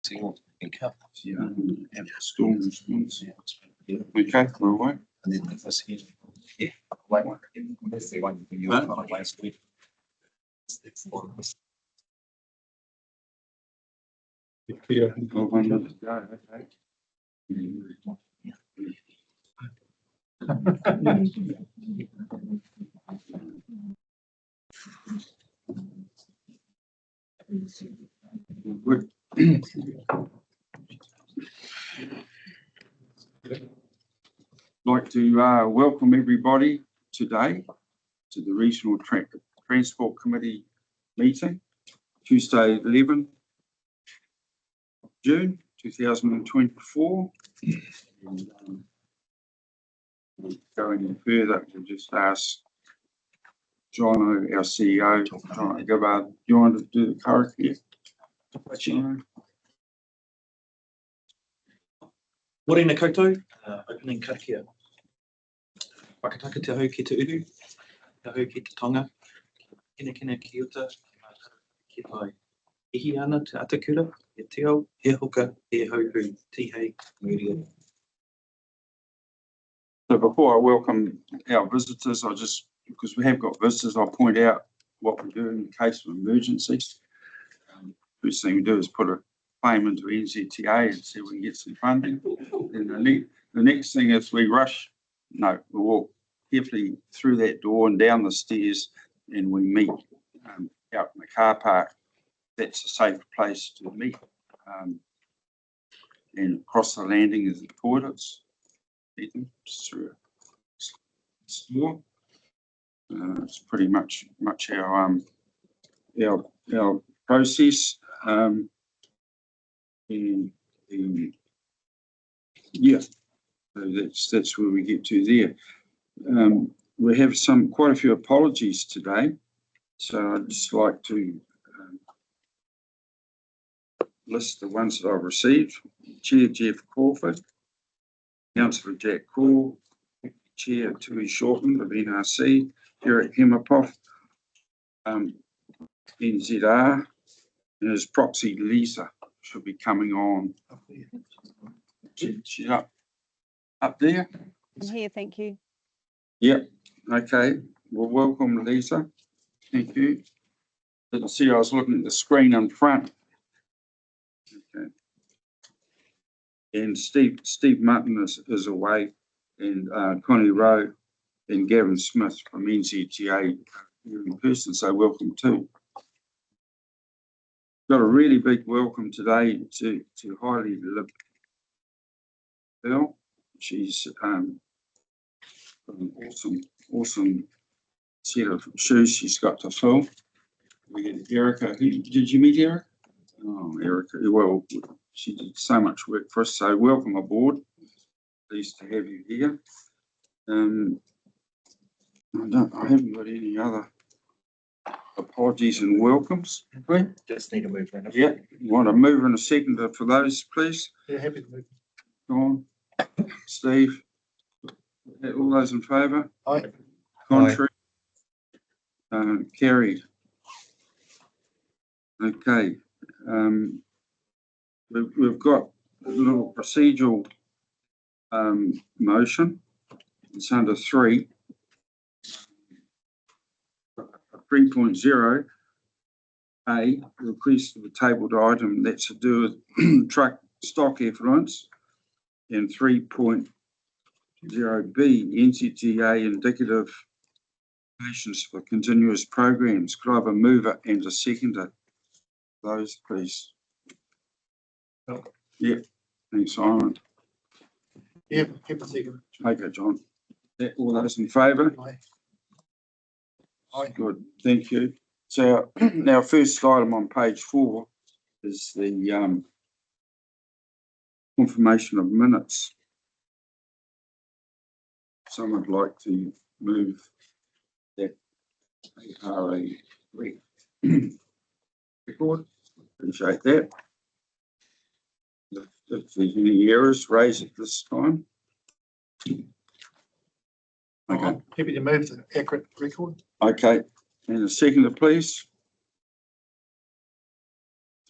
And storm response. Okay, we're away. And then the first year, yeah, like one. That's the one you were on last week. Yeah. 1200 to go, okay. Good. Like to welcome everybody today to the Regional Transport Committee meeting, Tuesday, 11th June 2024. Go any further, we'll just ask John, our CEO, to go about. Do you want to do the card here? Morena koutou, opening karakia. Whakataka te hau ki te uhu, te hau ki te tonga, kina ki uta, ki pai. Ihi ana te atakura, e te au, he hoka, he hauhu, tihei, muria. So before I welcome our visitors, because we have got visitors, I'll point out what we do in case of emergencies. First thing we do is put a claim into NZTA and see if we can get some funding. And the next thing is we walk carefully through that door and down the stairs, and we meet out in the car park. That's a safe place to meet. And across the landing is the toilets. Just through a store. It's pretty much our process. So that's where we get to there. We have quite a few apologies today, so I'd just like to list the ones that I've received. Chair Jeff Crawford, Councillor Jack Call, Chair Tui Shortland of NRC, Eric Hemapoff, NZR, and his proxy Lisa should be coming on. She's up there. I'm here, thank you. Yep. Okay. Well, welcome, Lisa. Thank you. Didn't see I was looking at the screen in front. Okay. And Steve Mutton is away, and Connie Rowe and Gavin Smith from NZTA here in person, so welcome too. Got a really big welcome today to Hailey Bell. She's an awesome set of shoes she's got to fill. We get Erica. Did you meet Erica? Oh, Erica. Well, she did so much work for us, so welcome aboard. Pleased to have you here. I haven't got any other apologies and welcomes. Just need to move around. Yeah, you want to move in a second for those, please? Yeah, happy to move. Go on. Steve, all those in favour? Aye. Contrary? Carried. Okay. We've got a little procedural motion. It's under 3. 3.0 A, request of a tabled item that's to do with truck stock effluence, and 3.0 B, NZTA indicative patients for continuous programs. Could I have a mover and a seconder? Those, please. Oh. Yep. Thanks, Simon. Yeah, happy to second. Okay, John. All those in favour? Aye. Good, thank you. So our first item on page 4 is the confirmation of minutes. Someone would like to move that RA record. Appreciate that. If there's any errors, raise it this time. Okay. I'm happy to move the accurate record. Okay, and a seconder, please.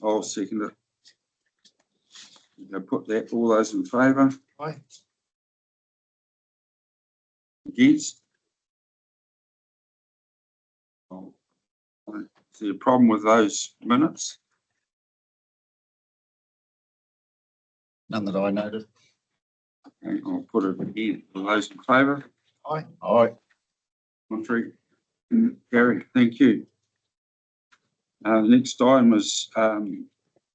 I'll second it. I'll put that, all those in favour? Aye. Against? Oh, is there a problem with those minutes? None that I noted. Okay, I'll put it again, all those in favour? Aye. Aye. Contrary? Gary, thank you. Next item is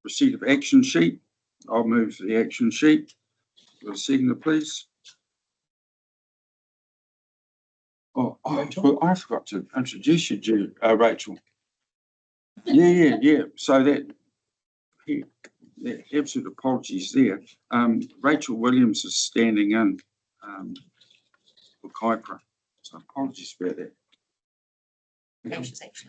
receipt of action sheet. I'll move the action sheet. For a seconder, please. Oh, well, I forgot to introduce you, Rachel. Yeah. So that, absolute apologies there. Rachel Williams is standing in for Kaipara. So apologies about that.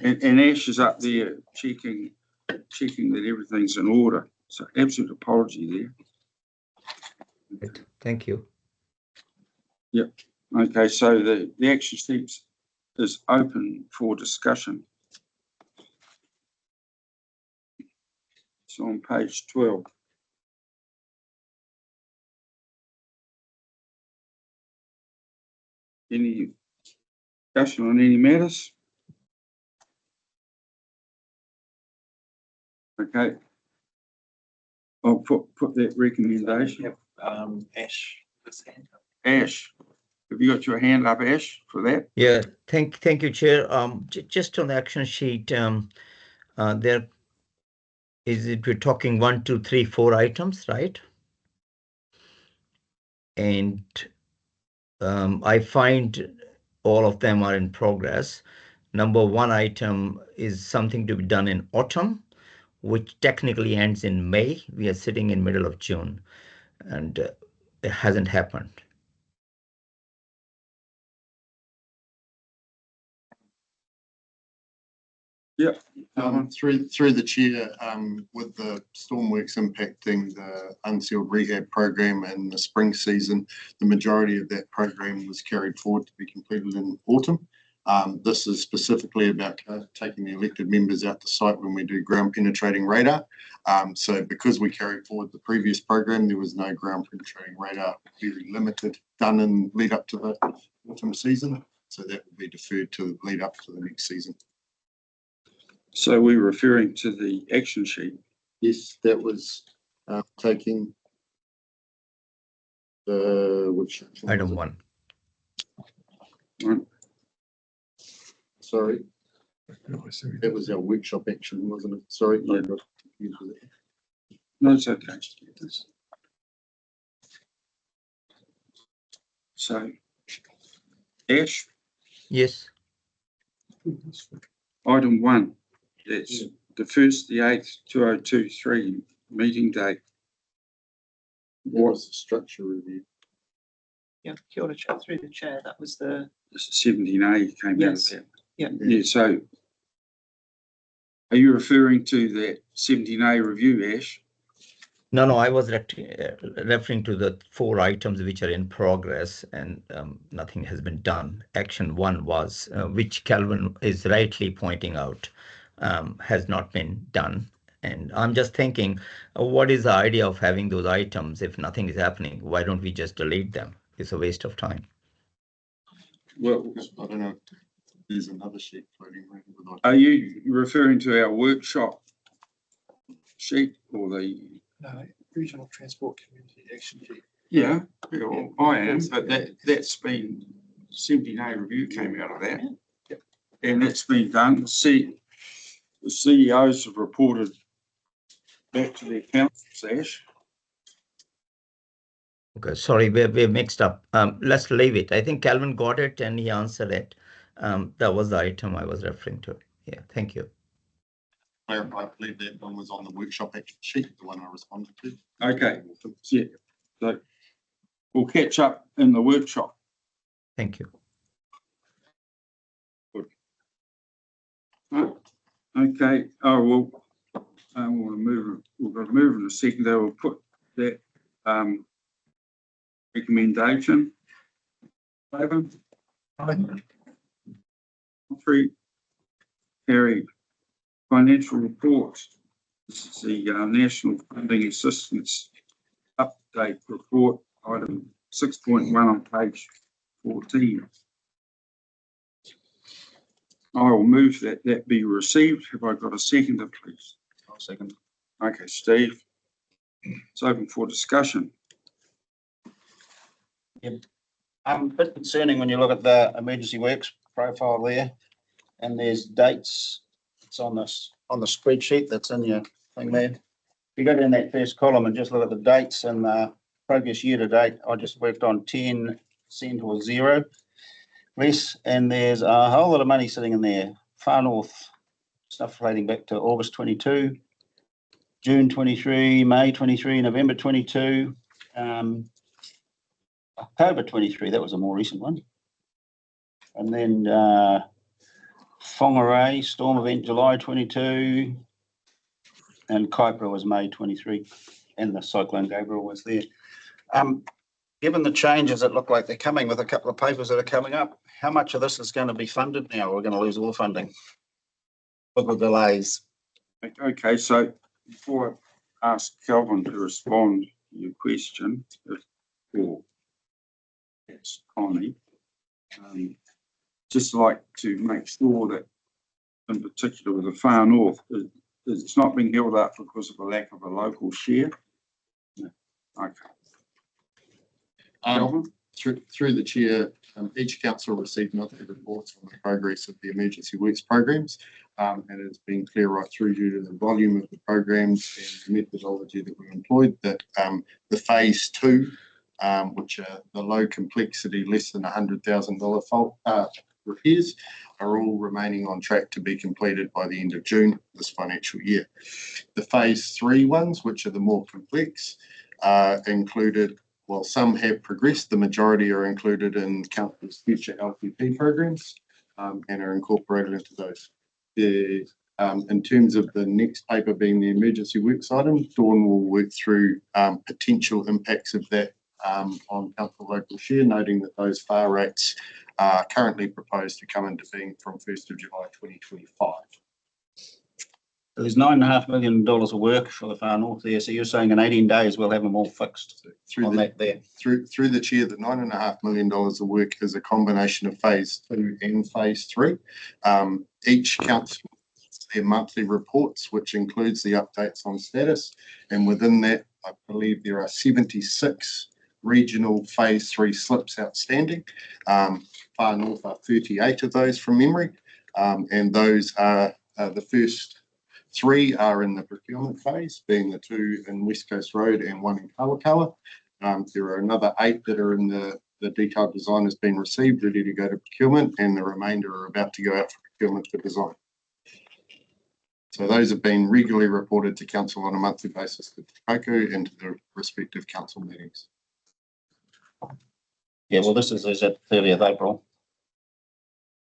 And Ash is up there checking that everything's in order. So absolute apology there. Thank you. Okay, so the action sheet is open for discussion. It's on page 12. Any discussion on any matters? Okay. I'll put that recommendation. Ash, this hand up. Ash, have you got your hand up, Ash, for that? Yeah, thank you, Chair. Just on the action sheet, there is it. We're talking 1, 2, 3, 4 items, right? And I find all of them are in progress. Number 1 item is something to be done in autumn, which technically ends in May. We are sitting in middle of June, and it hasn't happened. Yeah. Through the chair, with the stormworks impacting the unsealed rehab program and the spring season, the majority of that program was carried forward to be completed in autumn. This is specifically about taking the elected members out to site when we do ground penetrating radar. So because we carried forward the previous program, there was no ground penetrating radar, very limited, done in lead up to the autumn season. So that will be deferred to lead up to the next season. So we're referring to the action sheet. Yes, that was taking the which Item 1. Right? Sorry, that was our workshop action, wasn't it? Sorry, I got confused with it. No, it's okay. So, Ash, Yes. item 1, that's the 1st, the 8th, 2023 meeting date. That was the structure review. Yeah, kia ora, Chair, through the chair, that was the, 17A came out of Yes. that. Yeah. Yeah, so are you referring to that 17A review, Ash? No, I was referring to the 4 items which are in progress and nothing has been done. Action 1 was, which Calvin is rightly pointing out, has not been done. And I'm just thinking, what is the idea of having those items if nothing is happening? Why don't we just delete them? It's a waste of time. Well, I don't know. There's another sheet floating around with are you referring to our workshop sheet or the? Regional Transport Community Action Sheet. Yeah, well, I am, but that's been 17A review came out of that. Yep. And that's been done. The CEOs have reported back to their councils, Ash. Okay, sorry, we're mixed up. Let's leave it. I think Calvin got it and he answered it. That was the item I was referring to. Yeah, thank you. clarify. I believe that one was on the workshop action sheet, the one I responded to. Okay, yeah, so we'll catch up in the workshop. Thank you. Okay, we'll move in a second. They will put that recommendation. Favour? Three. Carried. Financial reports. This is the National Funding Assistance update report, item 6.1 on page 14. I will move that be received. Have I got a seconder, please? I'll second. Okay, Steve. It's open for discussion. A bit concerning when you look at the emergency works profile there, and there's dates. It's on the spreadsheet that's in your thing there. If you go down that first column and just look at the dates and the previous year to date, I just worked on 10 cent or 0 less, and there's a whole lot of money sitting in there. Far North stuff relating back to August 22, June 23, May 23, November 22. October 23, that was a more recent one. And then Whangarei, storm event July 22, and Kaipara was May 23, and the Cyclone Gabriel was there. Given the changes that look like they're coming with a couple of papers that are coming up, how much of this is going to be funded now? We're going to lose all the funding with the delays. Okay, so before I ask Kelvin to respond to your question, or that's Connie, just like to make sure that, in particular with the Far North, it's not being held up because of a lack of a local share. No. Okay. Kelvin? Through the chair, each council received monthly reports on the progress of the emergency works programs. And it's been clear right through due to the volume of the programs and the methodology that we employed that the phase 2, which are the low complexity, less than $100,000 fault repairs, are all remaining on track to be completed by the end of June this financial year. The phase 3 ones, which are the more complex, included. While some have progressed, the majority are included in council's future LPP programs and are incorporated into those. In terms of the next paper being the emergency works item, Dawn will work through potential impacts of that on council local share, noting that those FAR rates are currently proposed to come into being from 1st of July 2025. There's $9.5 million of work for the Far North there. So you're saying in 18 days we'll have them all fixed Through on that there. Through the chair, the $9.5 million of work is a combination of phase 2 and phase 3. Each council has their monthly reports, which includes the updates on status. And within that, I believe there are 76 regional phase 3 slips outstanding. Far North are 38 of those from memory. And those are the first 3 are in the procurement phase, being the 2 in West Coast Road and 1 in Kawakawa. There are another 8 that are in the detailed design has been received, ready to go to procurement, and the remainder are about to go out for procurement for design. So those have been regularly reported to council on a monthly basis to Te Kaku and to the respective council meetings. Yeah, well, this is at 30th April.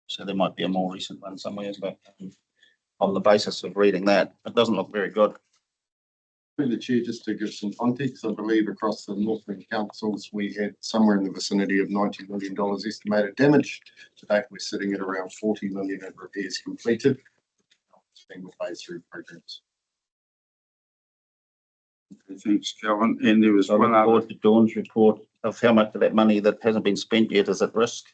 So there might be a more recent one somewhere, but on the basis of reading that, it doesn't look very good. Through the chair, just to give some context, I believe across the Northland councils, we had somewhere in the vicinity of $90 million estimated damage. To date, we're sitting at around 40 million in repairs completed. It's been with phase 3 programs. Okay, thanks, Kelvin. And there was So I one look other. forward to Dawn's report of how much of that money that hasn't been spent yet is at risk.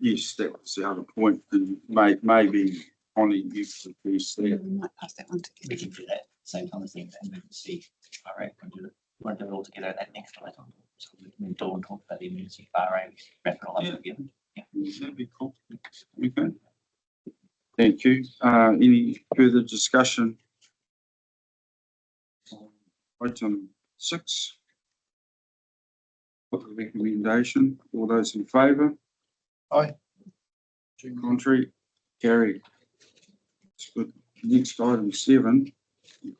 Yes, that was the other point, and maybe only you could be there. We might pass that on to We can do that same time as the emergency. All right, we'll do it all together at that next item. So we can Dawn talk about the emergency fire rate, wrap it all up together. Yeah. That'd be cool. Okay. Thank you. Any further discussion? Item 6. Put the recommendation. All those in favour? Aye. Contrary? Carried. It's good. Next item 7,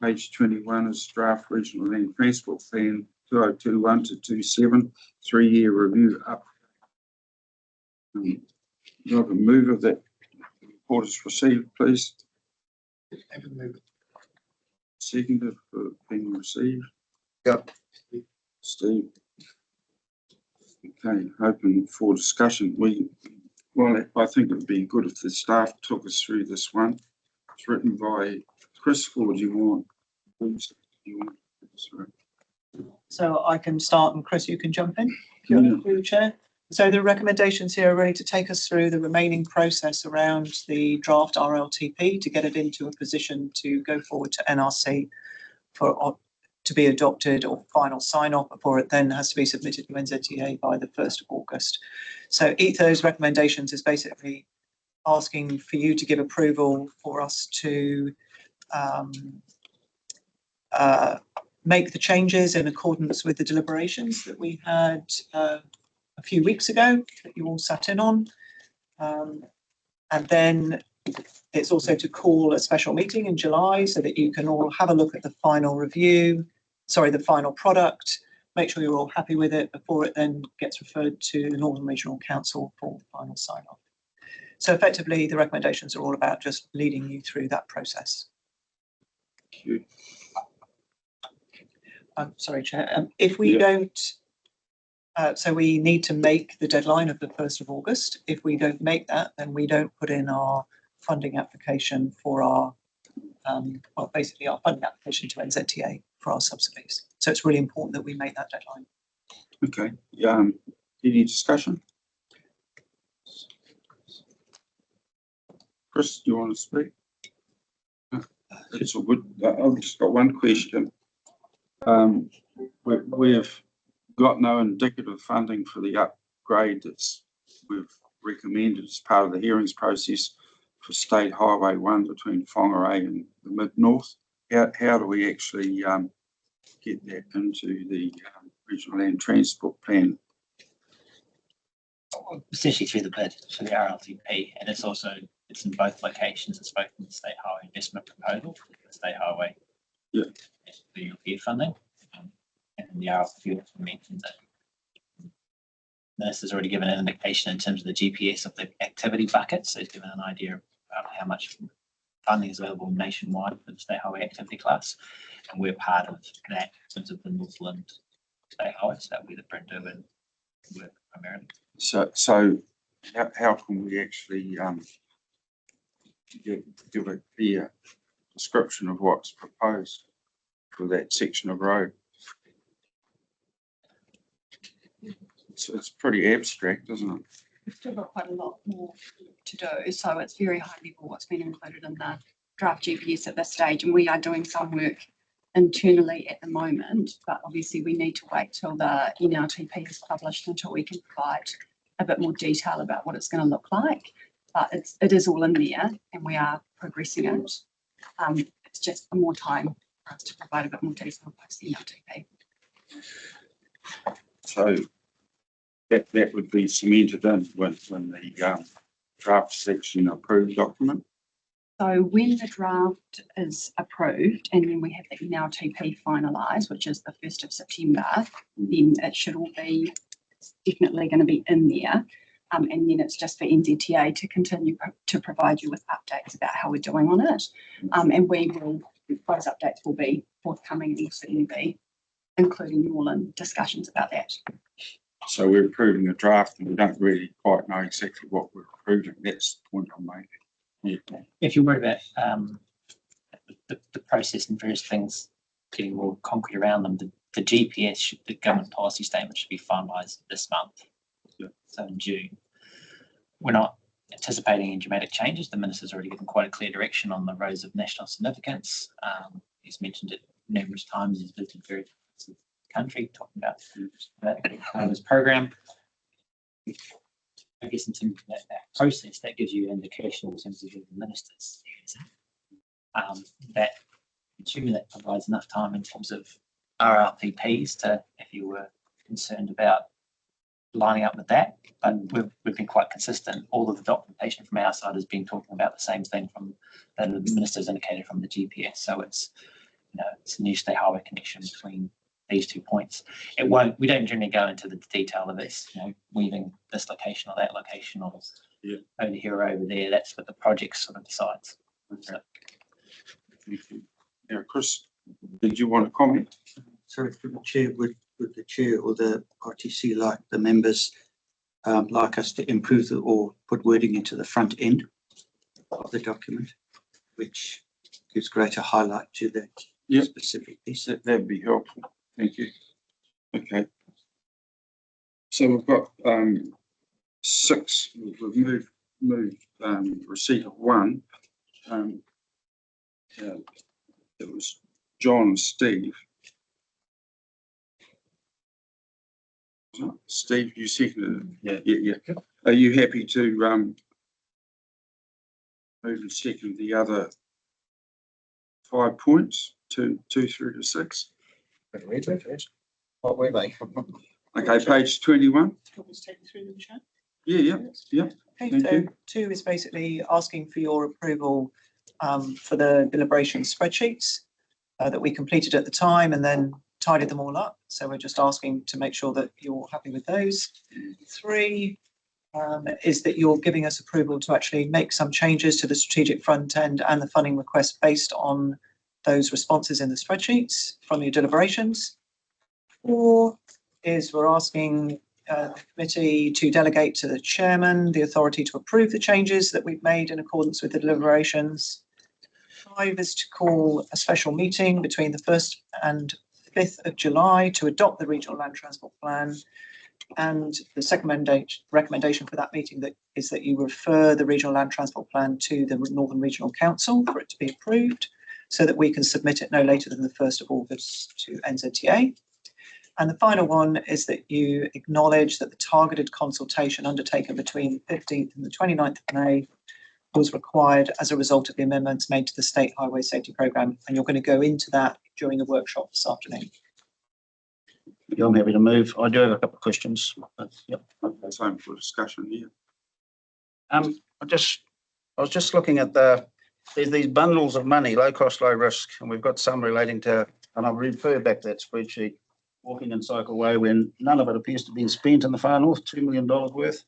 page 21 is draft regional land transport plan 2021 to 27, 3-year review up. You have a move of that report is received, please. Have a move. Seconded for being received. Yep. Steve. Okay, open for discussion. Well, I think it would be good if the staff took us through this one. It's written by Chris, or do you want? Sorry. So I can start and Chris, you can jump in, if you're through the chair. So the recommendations here are really to take us through the remaining process around the draft RLTP to get it into a position to go forward to NRC for to be adopted or final sign off before it then has to be submitted to NZTA by the 1st of August. So each of those recommendations is basically asking for you to give approval for us to make the changes in accordance with the deliberations that we had a few weeks ago that you all sat in on. And then it's also to call a special meeting in July so that you can all have a look at the final the final product, make sure you're all happy with it before it then gets referred to the Northern Regional Council for final sign-off. So effectively, the recommendations are all about just leading you through that process. Thank you. I'm sorry, Chair. If we don't, so we need to make the deadline of the 1st of August. If we don't make that, then we don't put in our funding application for our, well, basically our funding application to NZTA for our subsidies. So it's really important that we make that deadline. Okay. Any discussion? Chris, do you want to speak? It's all good. I've just got one question. We've got no indicative funding for the upgrade that's we've recommended as part of the hearings process for State Highway 1 between Whangarei and the Mid-North. How do we actually get that into the Regional Land Transport Plan? Essentially through the bid for the RLTP, and it's in both locations. It's both in the State Highway Investment Proposal, the State Highway, Yeah, the European funding, and the RLTP also mentions that Minister's already given an indication in terms of the GPS of the activity bucket, so he's given an idea about how much funding is available nationwide for the State Highway activity class, and we're part of that in terms of the Northland State Highway, so that will be the Brindle and work primarily. So how can we actually give a clear description of what's proposed for that section of road? So it's pretty abstract, isn't it? We've still got quite a lot more to do, so it's very high level what's been included in the draft GPS at this stage, and we are doing some work internally at the moment, but obviously we need to wait till the NRTP is published until we can provide a bit more detail about what it's going to look like. But it is all in there and we are progressing it. It's just more time for us to provide a bit more detail post the NRTP. So that would be cemented in when the draft section approved document. So when the draft is approved and then we have the NRTP finalised, which is the 1st of September, then it should all be definitely going to be in there. And then it's just for NZTA to continue to provide you with updates about how we're doing on it. And those updates will be forthcoming and will certainly be including all in discussions about that. So we're approving a draft and we don't really quite know exactly what we're approving. That's the point I'm making. Yeah. If you're worried about the process and various things getting more concrete around them, the GPS, the government policy statement should be finalised this month. Yeah. So in June. We're not anticipating any dramatic changes. The Minister's already given quite a clear direction on the roads of national significance. He's mentioned it numerous times. He's visited various parts of the country talking about this program. I guess in terms of that process, that gives you an indication in terms of the Minister's that assuming that provides enough time in terms of RLPPs to, if you were concerned about lining up with that, but we've been quite consistent. All of the documentation from our side has been talking about the same thing from that the Minister's indicated from the GPS. So it's, it's a new state highway connection between these 2 points. We don't generally go into the detail of this, weaving this location or that location or over here or over there. That's what the project sort of decides. So, Thank you. Yeah, Chris, did you want to comment? Sorry, through the chair, would the chair or the RTC like the members like us to improve or put wording into the front end of the document, which gives greater highlight to that specific piece? That'd be helpful. Thank you. Okay. So we've got, 6, we've moved, receipt of 1. It was John and Steve. Steve, you seconded it? Yeah. Are you happy to, move and second the other 5 points, 2 through to 6? Read that first. What were they? Okay, page 21. Do you want me to take you through them, Chair? Yeah. Okay, Thank so you. 2 is basically asking for your approval for the deliberation spreadsheets that we completed at the time and then tidied them all up. So we're just asking to make sure that you're happy with those. 3 is that you're giving us approval to actually make some changes to the strategic front end and the funding request based on those responses in the spreadsheets from your deliberations. 4 is we're asking the committee to delegate to the chairman the authority to approve the changes that we've made in accordance with the deliberations. 5 is to call a special meeting between the 1st and 5th of July to adopt the regional land transport plan. And the second recommendation for that meeting is that you refer the regional land transport plan to the Northern Regional Council for it to be approved so that we can submit it no later than the 1st of August to NZTA. And the final one is that you acknowledge that the targeted consultation undertaken between the 15th and the 29th of May was required as a result of the amendments made to the State Highway Safety Programme. And you're going to go into that during the workshop this afternoon. Yeah, I'm happy to move. I do have a couple of questions. But, yep. Time for discussion here. I was just looking at there's these bundles of money, low cost, low risk, and we've got some relating to, and I'll refer back to that spreadsheet, walking and cycleway, when none of it appears to have been spent in the far north, $2 million worth.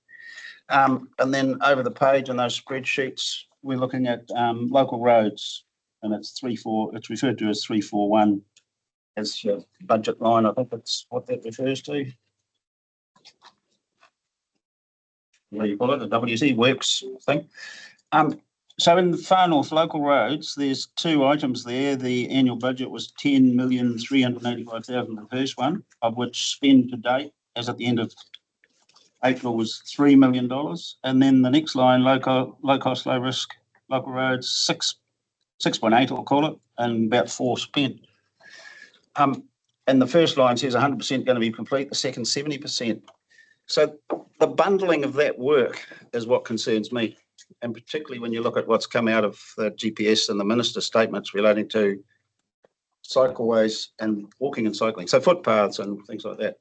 And then over the page in those spreadsheets, we're looking at local roads, and it's referred to as 341 as your budget line. I think that's what that refers to. What do you call it? The WC Works thing. So in the far north local roads, there's 2 items there. The annual budget was $10,385,000 the first one, of which spend to date, as at the end of April, was $3 million. And then the next line, low cost, low risk local roads, 6.8, I'll call it, and about 4 spent. And the first line says 100% going to be complete, the second 70%. So the bundling of that work is what concerns me. And particularly when you look at what's come out of the GPS and the minister's statements relating to cycleways and walking and cycling, so footpaths and things like that.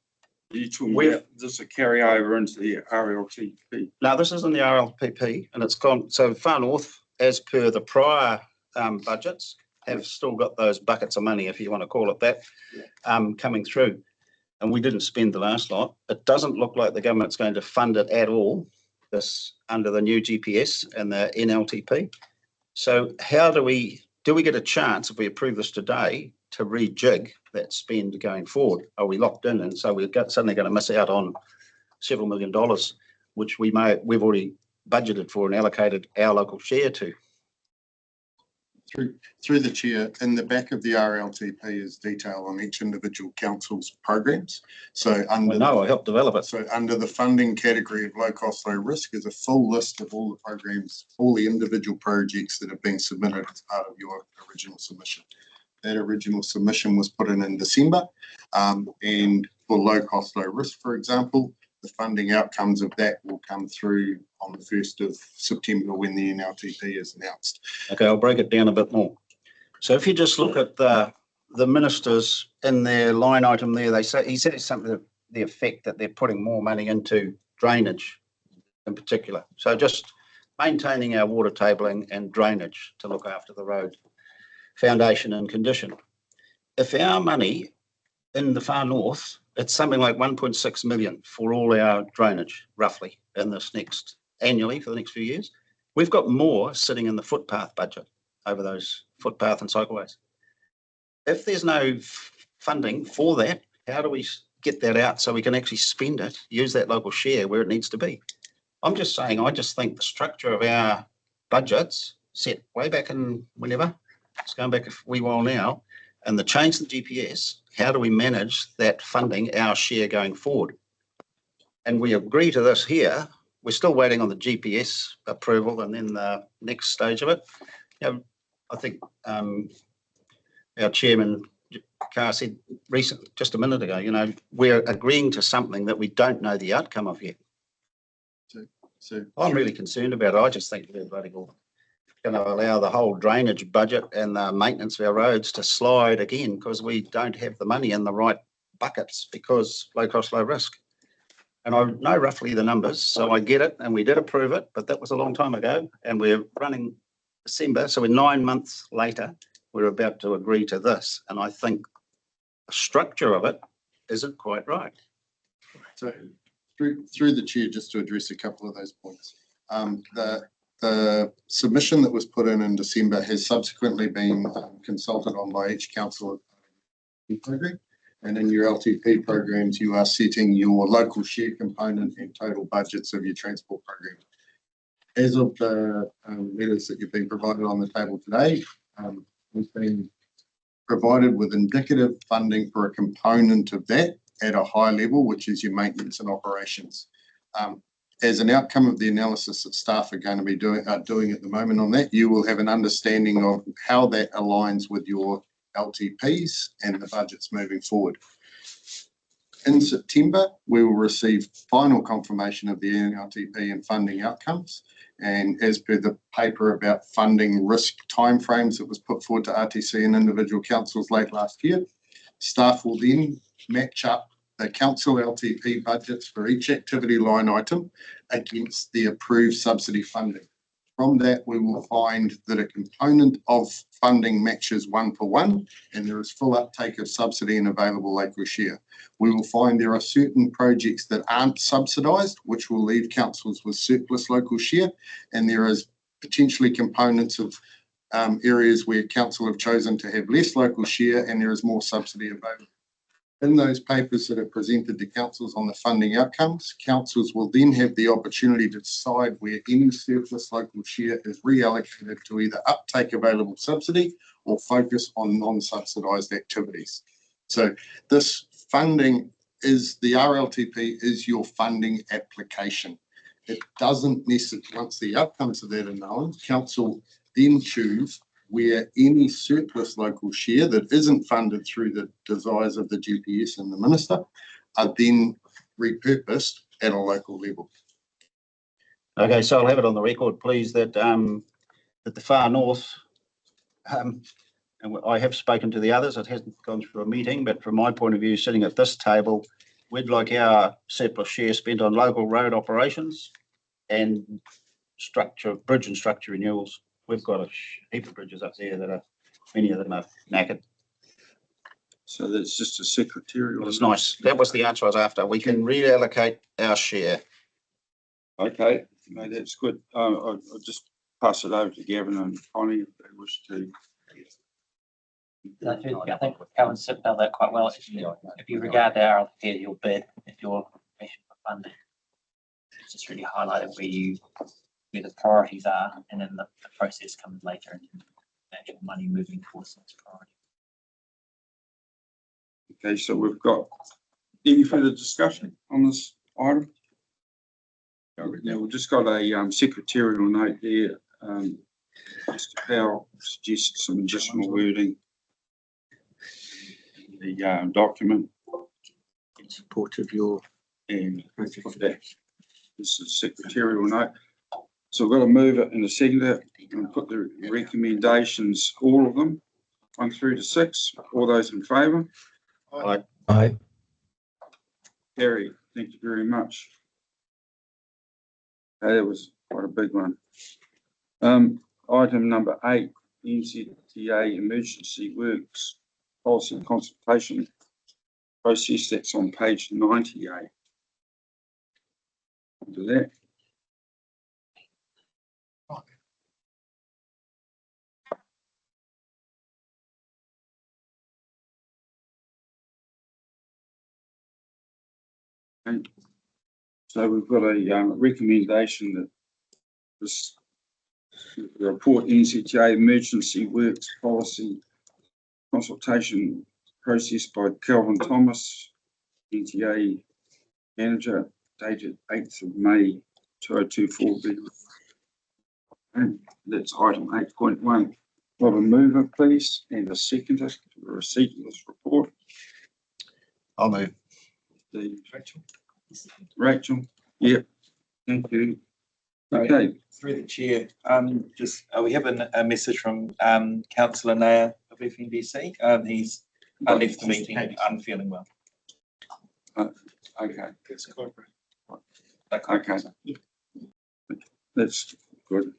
Are you talking about this a carryover into the RLTP? Now, this is in the RLPP, and it's gone, so far north, as per the prior budgets, have still got those buckets of money, if you want to call it that, coming through. And we didn't spend the last lot. It doesn't look like the government's going to fund it at all, this under the new GPS and the NLTP. So how do we get a chance, if we approve this today, to rejig that spend going forward? Are we locked in? And so we're suddenly going to miss out on several $1 million, which we've already budgeted for and allocated our local share to. Through the chair, in the back of the RLTP is detail on each individual council's programs. So I helped develop it. So under the funding category of low cost, low risk is a full list of all the programs, all the individual projects that have been submitted as part of your original submission. That original submission was put in December, and for low cost, low risk, for example, the funding outcomes of that will come through on the 1st of September when the NLTP is announced. Okay, I'll break it down a bit more. So if you just look at the ministers in their line item there, he says something to the effect that they're putting more money into drainage in particular. So just maintaining our water tabling and drainage to look after the road foundation and condition. If our money in the far north, it's something like 1.6 million for all our drainage, roughly, in this annually for the next few years. We've got more sitting in the footpath budget over those footpath and cycleways. If there's no funding for that, how do we get that out so we can actually spend it, use that local share where it needs to be? I'm just saying, I just think the structure of our budgets set way back in whenever, it's going back a wee while now, And the change to the GPS, how do we manage that funding, our share going forward? And we agree to this here. We're still waiting on the GPS approval and then the next stage of it. You know, I think our chairman Carr said just a minute ago, you know, we're agreeing to something that we don't know the outcome of yet. So I'm really concerned about it. I just think they're bloody going to allow the whole drainage budget and the maintenance of our roads to slide again because we don't have the money in the right buckets because low cost, low risk. And I know roughly the numbers, so I get it, and we did approve it, but that was a long time ago, and we're running December, so we're 9 months later, we're about to agree to this, and I think the structure of it isn't quite right. So through the chair, just to address a couple of those points. The submission that was put in December has subsequently been consulted on by each council program. And in your LTP programs, you are setting your local share component and total budgets of your transport program. As of the letters that you've been provided on the table today, we've been provided with indicative funding for a component of that at a high level, which is your maintenance and operations. As an outcome of the analysis that staff are going to be doing at the moment on that, you will have an understanding of how that aligns with your LTPs and the budgets moving forward. In September, we will receive final confirmation of the NLTP and funding outcomes. And as per the paper about funding risk timeframes that was put forward to RTC and individual councils late last year, staff will then match up the council LTP budgets for each activity line item against the approved subsidy funding. From that, we will find that a component of funding matches 1-for-1, and there is full uptake of subsidy and available local share. We will find there are certain projects that aren't subsidised, which will leave councils with surplus local share, and there is potentially components of areas where council have chosen to have less local share and there is more subsidy available. In those papers that are presented to councils on the funding outcomes, councils will then have the opportunity to decide where any surplus local share is reallocated to either uptake available subsidy or focus on non-subsidised activities. So this funding is, the RLTP is your funding application. It doesn't necessarily, once the outcomes of that are known, council then choose where any surplus local share that isn't funded through the desires of the GPS and the minister are then repurposed at a local level. Okay, so I'll have it on the record, please, that that the far north, and I have spoken to the others, it hasn't gone through a meeting, but from my point of view, sitting at this table, we'd like our surplus share spent on local road operations and bridge and structure renewals. We've got a heap of bridges up there that are, many of them are knackered. So that's just a secretarial. Well, it's nice. That was the answer I was after. We can reallocate our share. Okay, no, that's good. I'll just pass it over to Gavin and Connie if they wish to. I think Calvin said that quite well. If you regard the RLP as your bid, if you're mission for funding, it's just really highlighted where the priorities are, and then the process comes later and the actual money moving towards those priorities. Okay, so we've got any further discussion on this item? Now we've just got a secretarial note there. Mr. Powell suggested some additional wording in the document. In support of your And that, this is secretarial note. So we've got to move it in a second and put the recommendations, all of them, 1 through to 6. All those in favour? Aye. Carry. Thank you very much. Okay, that was quite a big one. Item number 8, NZTA Emergency Works Policy Consultation Process. That's on page 98. Under that. Okay. So we've got a recommendation that this report NZTA Emergency Works Policy consultation process by Kelvin Thomas, ETA manager, dated 8th of May 2024. And that's item 8.1. Rob, a mover, please, and a seconder for the receipt of this report. I'll move. Rachel, yep, thank you. Okay, Through the chair, we have a message from councillor Nair of FNBC. He's left the meeting unfeeling well. okay, okay. That's good.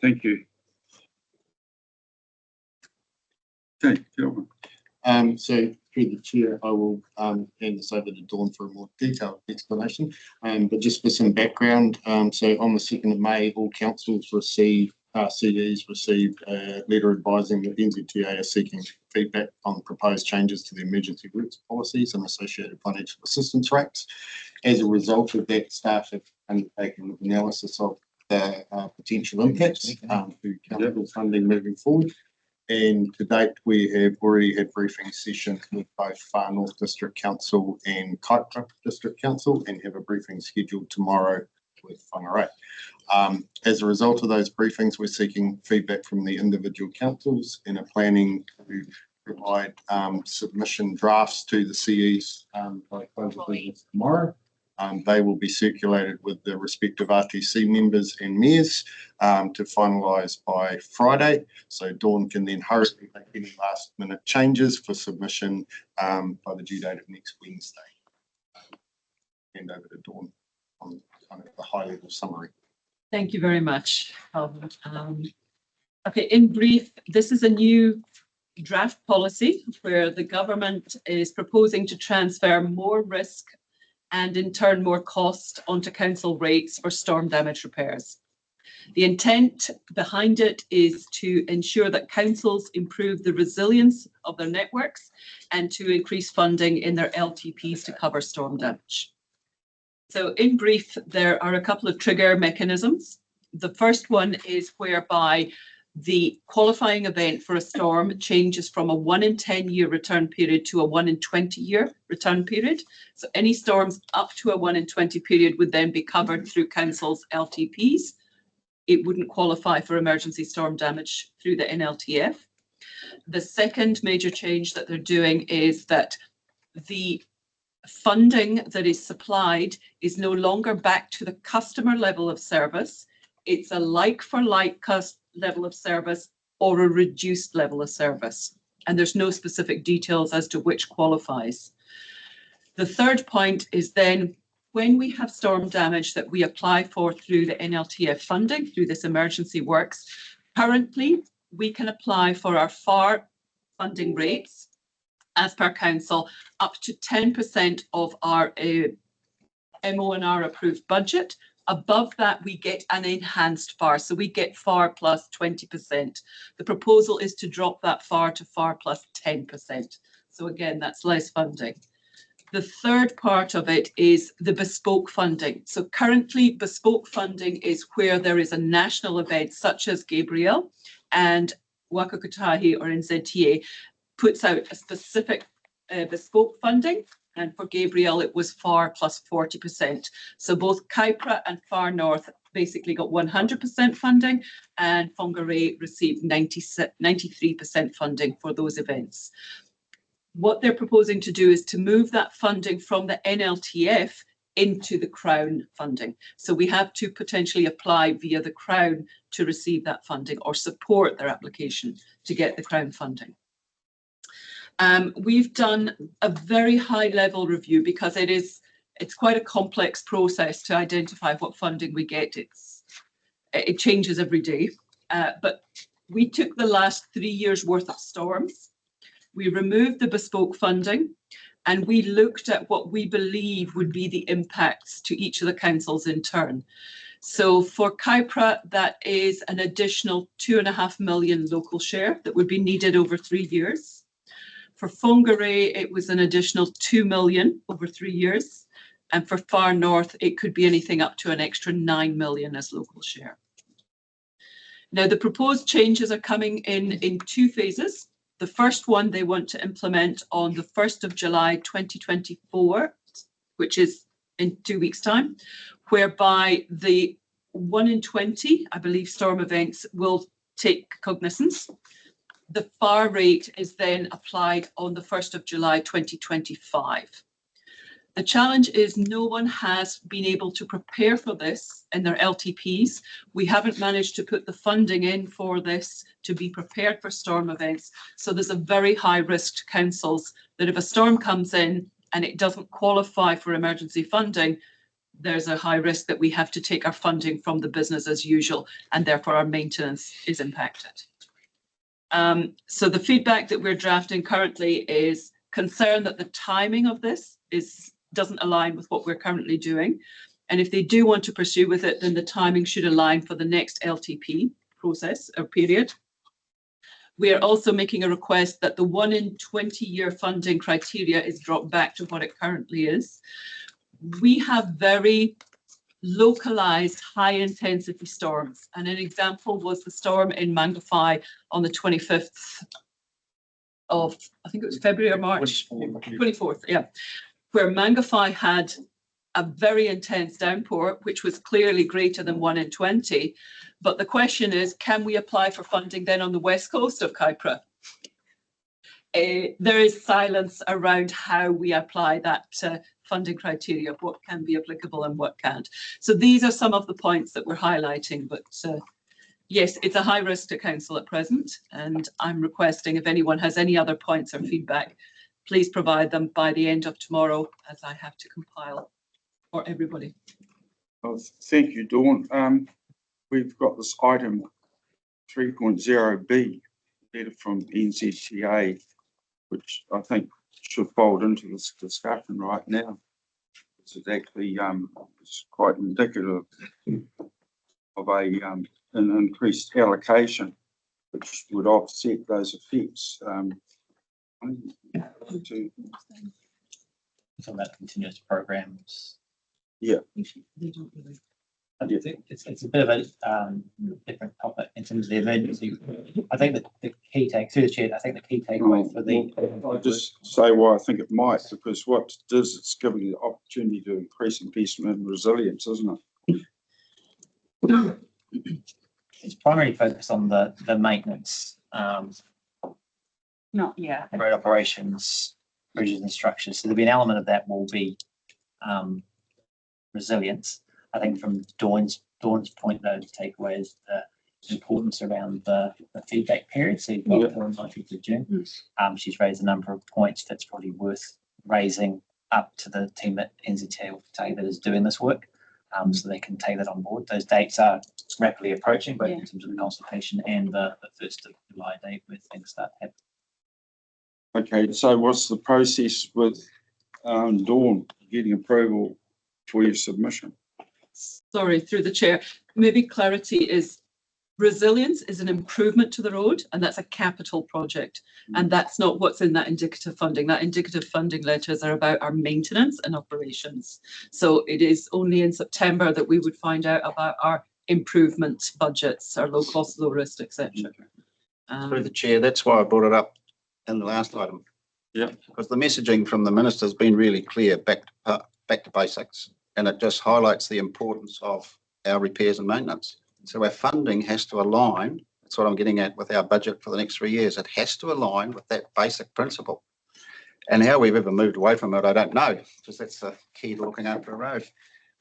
Thank you. Okay, Kelvin. So through the chair, I will hand this over to Dawn for a more detailed explanation. But just for some background, so on the 2nd of May, all councils received, CDs received a letter advising that NZTA are seeking feedback on proposed changes to the emergency works policies and associated financial assistance rates. As a result of that, staff have undertaken analysis of the potential impacts to council funding moving forward. And to date, we have already had briefing sessions with both Far North District Council and Kaipara District Council, and have a briefing scheduled tomorrow with Whangarei. As a result of those briefings, we're seeking feedback from the individual councils and are planning to provide submission drafts to the CEs by close of business tomorrow. They will be circulated with the respective RTC members and mayors to finalise by Friday. So Dawn can then hurriedly make any last minute changes for submission by the due date of next Wednesday. Hand over to Dawn on kind of the high level summary. Thank you very much, Calvin. Okay, in brief, this is a new draft policy where the government is proposing to transfer more risk and in turn more cost onto council rates for storm damage repairs. The intent behind it is to ensure that councils improve the resilience of their networks and to increase funding in their LTPs to cover storm damage. So in brief, there are a couple of trigger mechanisms. The first one is whereby the qualifying event for a storm changes from a 1 in 10 year return period to a 1 in 20 year return period. So any storms up to a 1 in 20 period would then be covered through council's LTPs. It wouldn't qualify for emergency storm damage through the NLTF. The second major change that they're doing is that the funding that is supplied is no longer back to the customer level of service. It's a like for like level of service or a reduced level of service. And there's no specific details as to which qualifies. The third point is then when we have storm damage that we apply for through the NLTF funding, through this emergency works, currently we can apply for our FAR funding rates as per council up to 10% of our MONR approved budget. Above that, we get an enhanced FAR. So we get FAR plus 20%. The proposal is to drop that FAR to FAR plus 10%. So again, that's less funding. The third part of it is the bespoke funding. So currently, bespoke funding is where there is a national event such as Gabrielle, and Waka Kotahi or NZTA puts out a specific bespoke funding. And for Gabrielle, it was FAR plus 40%. So both Kaipara and Far North basically got 100% funding, and Whangarei received 93% funding for those events. What they're proposing to do is to move that funding from the NLTF into the Crown funding. So we have to potentially apply via the Crown to receive that funding or support their application to get the Crown funding. We've done a very high level review because it's quite a complex process to identify what funding we get. It changes every day, but we took the last 3 years worth of storms. We removed the bespoke funding and we looked at what we believe would be the impacts to each of the councils in turn. So for Kaipara, that is an additional 2.5 million local share that would be needed over 3 years. For Whangarei, it was an additional 2 million over 3 years. And for Far North, it could be anything up to an extra 9 million as local share. Now, the proposed changes are coming in 2 phases. The first one they want to implement on the 1st of July 2024, which is in 2 weeks' time, whereby the 1 in 20, I believe, storm events will take cognizance. The FAR rate is then applied on the 1st of July 2025. The challenge is no one has been able to prepare for this in their LTPs. We haven't managed to put the funding in for this to be prepared for storm events. So there's a very high risk to councils that if a storm comes in and it doesn't qualify for emergency funding, there's a high risk that we have to take our funding from the business as usual, and therefore our maintenance is impacted. So the feedback that we're drafting currently is concern that the timing of this doesn't align with what we're currently doing. And if they do want to pursue with it, then the timing should align for the next LTP process or period. We are also making a request that the 1 in 20-year funding criteria is dropped back to what it currently is. We have very localized high intensity storms. And an example was the storm in Mangawhai on the 25th of, I think it was February or March, 24th, yeah, where Mangawhai had a very intense downpour, which was clearly greater than 1 in 20. But the question is, can we apply for funding then on the west coast of Kaipara? There is silence around how we apply that funding criteria, what can be applicable and what can't. So these are some of the points that we're highlighting, but yes, it's a high risk to council at present, and I'm requesting if anyone has any other points or feedback, please provide them by the end of tomorrow, as I have to compile for everybody. Well, thank you, Dawn. We've got this item 3.0B, letter from NZTA, which I think should fold into this discussion right now. It's actually it's quite indicative of an increased allocation, which would offset those effects. So that continuous programs. Yeah. It's a bit of a different topic in terms of the emergency. I think that the key take through the chair. I think the key takeaway for the. I'll just say why I think it might, because what it does, it's giving the opportunity to increase investment and resilience, isn't it? It's primarily focused on the maintenance, Not, yeah. road operations, bridges and structures. So there'll be an element of that will be resilience. I think from Dawn's point, though, the takeaway is the importance around the feedback period. So you've got till 19th of June. She's raised a number of points that's probably worth raising up to the team at NZTA that is doing this work, so they can take that on board. Those dates are rapidly approaching, both in terms of the consultation and the 1st of July date where things start happening. Okay, so what's the process with Dawn getting approval for your submission? Sorry, through the chair. Maybe clarity is resilience is an improvement to the road, and that's a capital project. And that's not what's in that indicative funding. That indicative funding letters are about our maintenance and operations. So it is only in September that we would find out about our improvement budgets, our low cost, low risk, etc. Through the chair, that's why I brought it up in the last item. Yeah. Because the messaging from the minister has been really clear, back to basics, and it just highlights the importance of our repairs and maintenance. So our funding has to align. That's what I'm getting at with our budget for the next 3 years. It has to align with that basic principle. And how we've ever moved away from it, I don't know, because that's the key to looking after a road.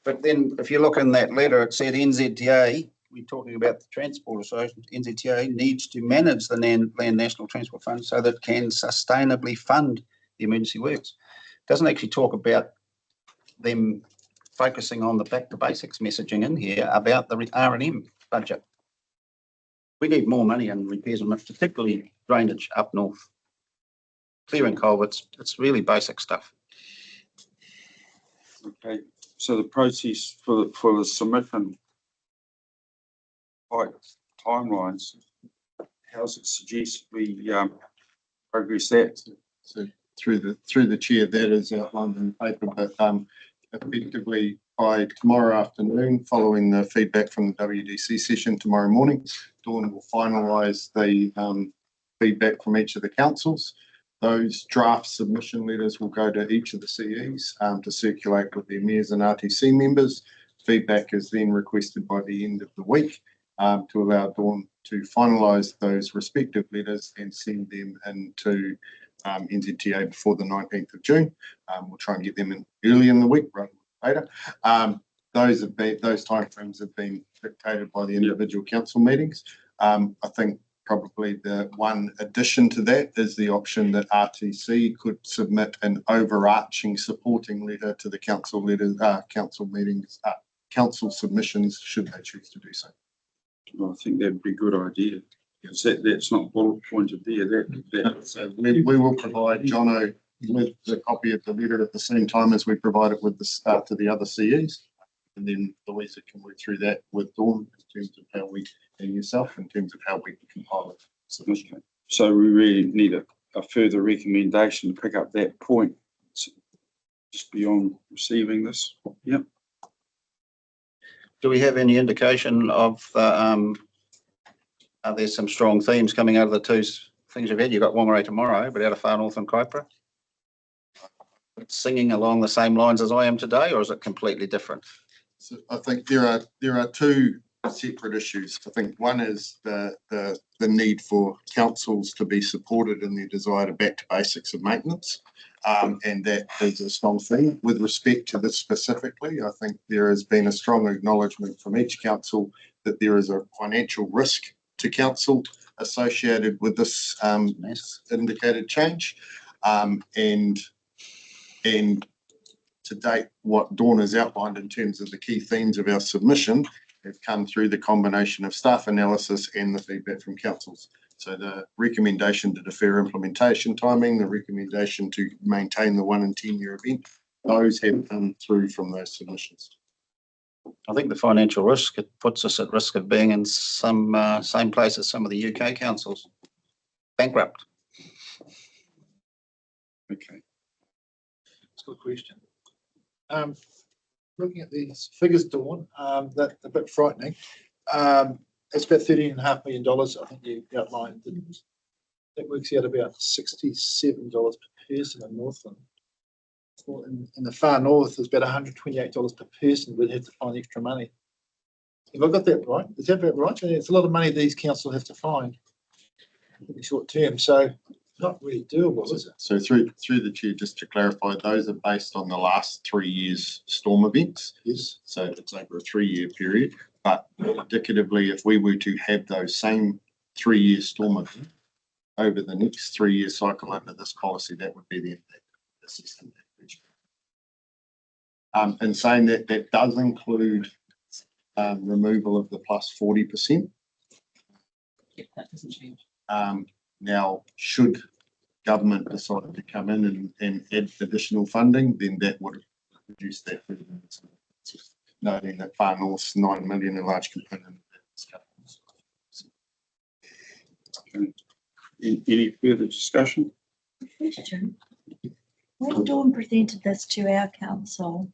But then if you look in that letter, it said NZTA, we're talking about the Transport Association, NZTA needs to manage the Land National Transport Fund so that it can sustainably fund the emergency works. It doesn't actually talk about them focusing on the back to basics messaging in here about the R&M budget. We need more money in repairs and particularly drainage up north. Clearing culverts, it's really basic stuff. Okay, so the process for the submission, like timelines, how's it suggest we progress that? So through the chair, that is outlined in the paper, but effectively by tomorrow afternoon, following the feedback from the WDC session tomorrow morning, Dawn will finalise the feedback from each of the councils. Those draft submission letters will go to each of the CEs to circulate with their mayors and RTC members. Feedback is then requested by the end of the week to allow Dawn to finalise those respective letters and send them into NZTA before the 19th of June. We'll try and get them in early in the week rather than later. Those timeframes have been dictated by the individual council meetings. I think probably the one addition to that is the option that RTC could submit an overarching supporting letter to the council meetings, council submissions should they choose to do so. Well, I think that'd be a good idea. Because that's not bullet pointed there. So we will provide Jono with the copy of the letter at the same time as we provide it with the to the other CEs. And then Louisa can work through that with Dawn in terms of how we, and yourself, in terms of how we can compile it. Okay. So we really need a further recommendation to pick up that point. Just beyond receiving this. Yep. Do we have any indication of, are there some strong themes coming out of the two things you've had? You've got Whangarei tomorrow, but out of Far North and Kaipara? Singing along the same lines as I am today, or is it completely different? So I think there are two separate issues. I think one is the need for councils to be supported in their desire to back to basics of maintenance. And that is a strong thing. With respect to this specifically, I think there has been a strong acknowledgement from each council that there is a financial risk to council associated with this indicated change. And to date, what Dawn has outlined in terms of the key themes of our submission have come through the combination of staff analysis and the feedback from councils. So the recommendation to defer implementation timing, the recommendation to maintain the 1 in 10 year event, those have come through from those submissions. I think the financial risk, it puts us at risk of being in some same place as some of the UK councils, bankrupt. Okay. That's a good question. Looking at these figures, Dawn, that a bit frightening. It's about $13.5 million. I think you outlined. That works out about $67 per person in Northland. In the far north, there's about $128 per person. We'd have to find extra money. Have I got that right? Is that about right? It's a lot of money these councils have to find in the short term. So not really doable, is it? So through the chair, just to clarify, those are based on the last 3 years storm events. Yes. So it's over a 3 year period. But indicatively, if we were to have those same 3 year storm events over the next 3 year cycle under this policy, that would be the impact of the system. And saying that, that does include removal of the plus 40%. Yeah, that doesn't change. Now, should government decide to come in and add additional funding, then that would reduce that. Noting that Far North's 9 million, a large component of that. Any further discussion? Question. When Dawn presented this to our council,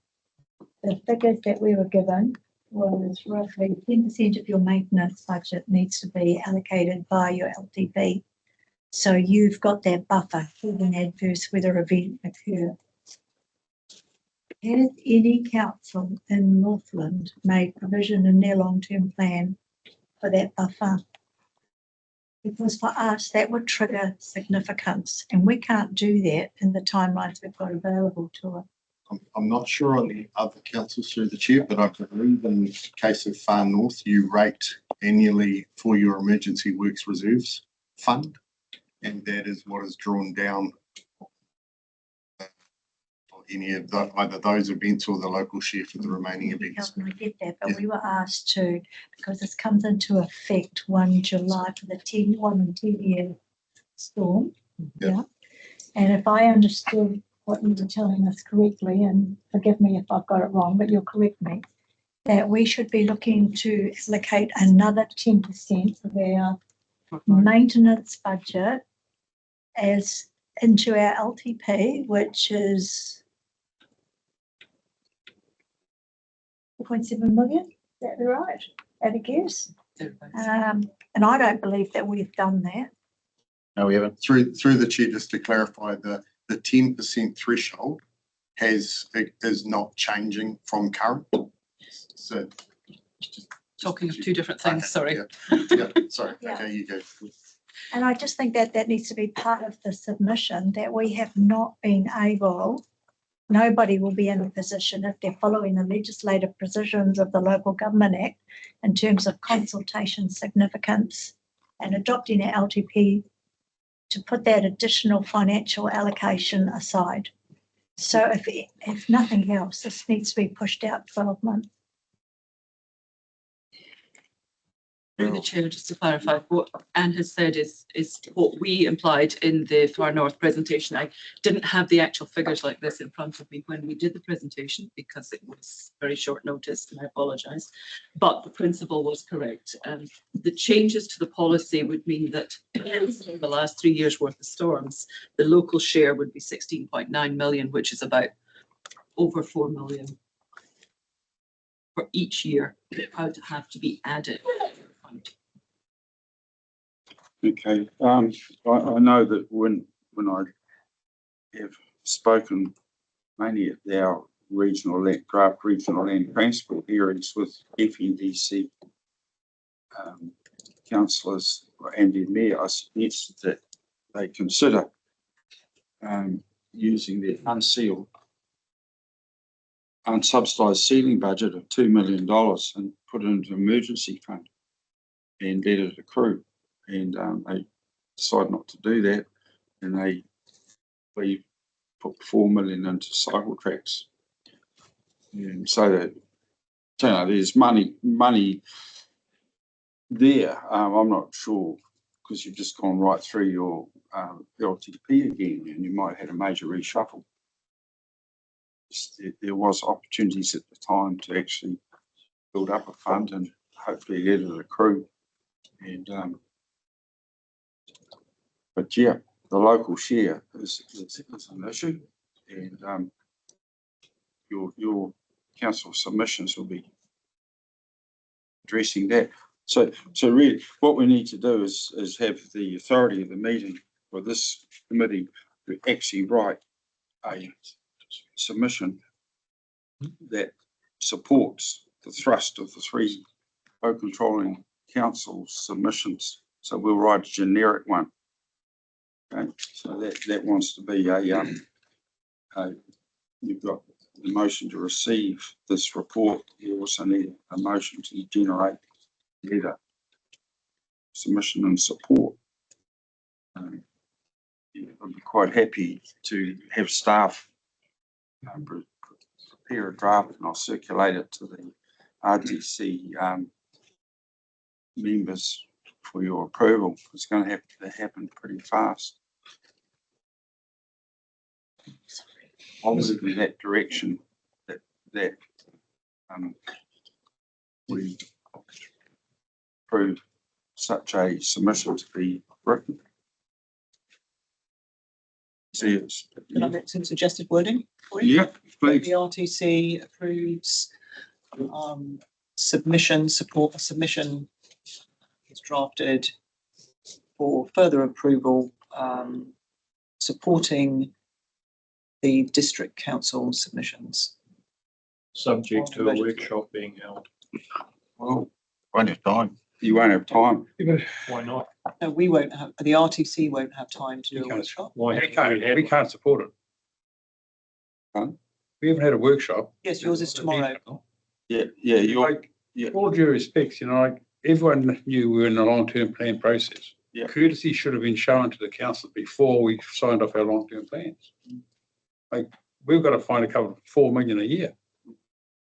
the figures that we were given was roughly 10% of your maintenance budget needs to be allocated by your LTP. So you've got that buffer should an adverse weather event occur. Has any council in Northland made provision in their long-term plan for that buffer? Because for us, that would trigger significance, and we can't do that in the timelines we've got available to us. I'm not sure on the other councils through the chair, but I believe in the case of Far North, you rate annually for your emergency works reserves fund, and that is what is drawn down for any of the, either those events or the local share for the remaining events. I get that, but we were asked to, because this comes into effect 1 July for the 1 in 10 year storm. Yeah. And if I understood what you were telling us correctly, and forgive me if I've got it wrong, but you'll correct me, that we should be looking to allocate another 10% of our maintenance budget as into our LTP, which is 4.7 million. Is that right? At a guess? And I don't believe that we've done that. No, we haven't. Through the chair, just to clarify, the 10% threshold is not changing from current. So. Talking of two different things, Okay, sorry. Yeah, sorry. Yeah. Okay, you go. And I just think that that needs to be part of the submission, that we have not been able, nobody will be in a position if they're following the legislative provisions of the Local Government Act in terms of consultation significance and adopting an LTP to put that additional financial allocation aside. So if nothing else, this needs to be pushed out 12 months. Through the chair, just to clarify, what Anne has said is what we implied in the Far North presentation. I didn't have the actual figures like this in front of me when we did the presentation because it was very short notice, and I apologise. But the principle was correct. The changes to the policy would mean that in the last 3 years' worth of storms, the local share would be 16.9 million, which is about over 4 million for each year that would have to be added. Okay, I know that when I have spoken mainly at our draft regional land transport hearings with FNDC councillors and the mayor, I suggested that they consider using their unsubsidised seeding budget of $2 million and put it into an emergency fund and let it accrue. And they decided not to do that, and we put 4 million into cycle tracks. And so that, you know, there's money there. I'm not sure, because you've just gone right through your LTP again, and you might have had a major reshuffle. There was opportunities at the time to actually build up a fund and hopefully let it accrue. And but yeah, the local share is an issue, and your council submissions will be addressing that. So really, what we need to do is have the authority of the meeting for this committee to actually write a submission that supports the thrust of the three co-controlling council submissions. So we'll write a generic one. Okay, so that wants to be you've got the motion to receive this report. You also need a motion to generate letter submission and support. I'd be quite happy to have staff prepare a draft, and I'll circulate it to the RTC members for your approval. It's going to have to happen pretty fast. I'll move in that direction that we approve such a submission to be written. See, it's Can I make some suggested wording for you? yeah, please. The RTC approves submission support. A submission is drafted for further approval, supporting the district council submissions. Subject to a workshop being held. Well, Won't have time. you won't have time. Why not? No, we won't have, the RTC won't have time to do a You can't- workshop. Why? We can't support it. Huh? We haven't had a workshop. Yes, yours is tomorrow. Yeah, you're Like, yeah. all due respects, like everyone knew we were in a long-term plan process. Yeah. Courtesy should have been shown to the council before we signed off our long-term plans. Like, we've got to find a couple of 4 million a year.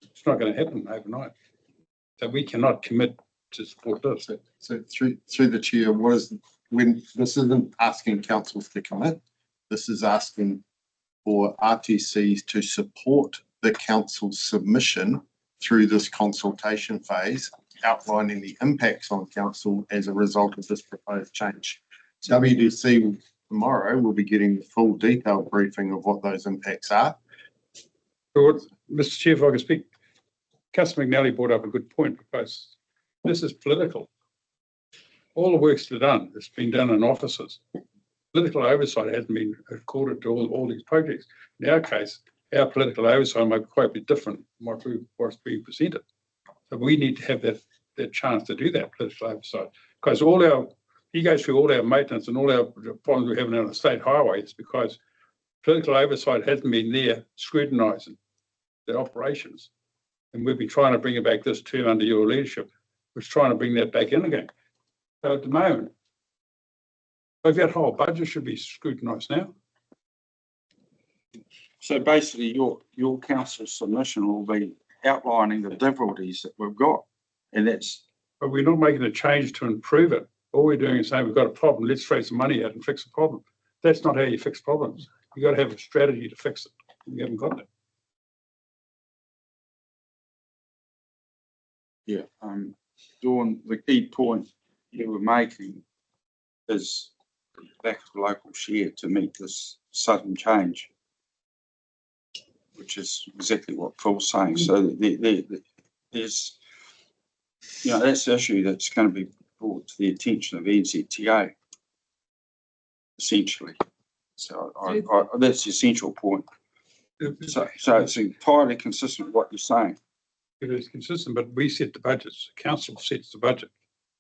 It's not going to happen overnight. So we cannot commit to support this. So through the chair, when this isn't asking councils to commit, this is asking for RTCs to support the council's submission through this consultation phase, outlining the impacts on council as a result of this proposed change. WDC tomorrow will be getting the full detailed briefing of what those impacts are. But what, Mr. Chair, if I could speak, Councillor McNally brought up a good point, because this is political. All the work's done. It's been done in offices. political oversight hasn't been accorded to all these projects. In our case, our political oversight might be quite a bit different from what's being presented. So we need to have that chance to do that political oversight. Because you go through all our maintenance and all our problems we're having on the state highways because political oversight hasn't been there scrutinising the operations. And we've been trying to bring it back this term under your leadership. We're trying to bring that back in again. So at the moment, that whole budget should be scrutinised now. So basically, your council submission will be outlining the difficulties that we've got, and that's. But we're not making a change to improve it. All we're doing is saying we've got a problem. Let's throw some money out and fix the problem. That's not how you fix problems. You've got to have a strategy to fix it. We haven't got that. Yeah, Dawn, the key point you were making is lack of local share to meet this sudden change, which is exactly what Phil's saying. So there's, that's the issue that's going to be brought to the attention of NZTA, essentially. So that's the essential point. So it's entirely consistent with what you're saying. It is consistent, but we set the budgets. The council sets the budget.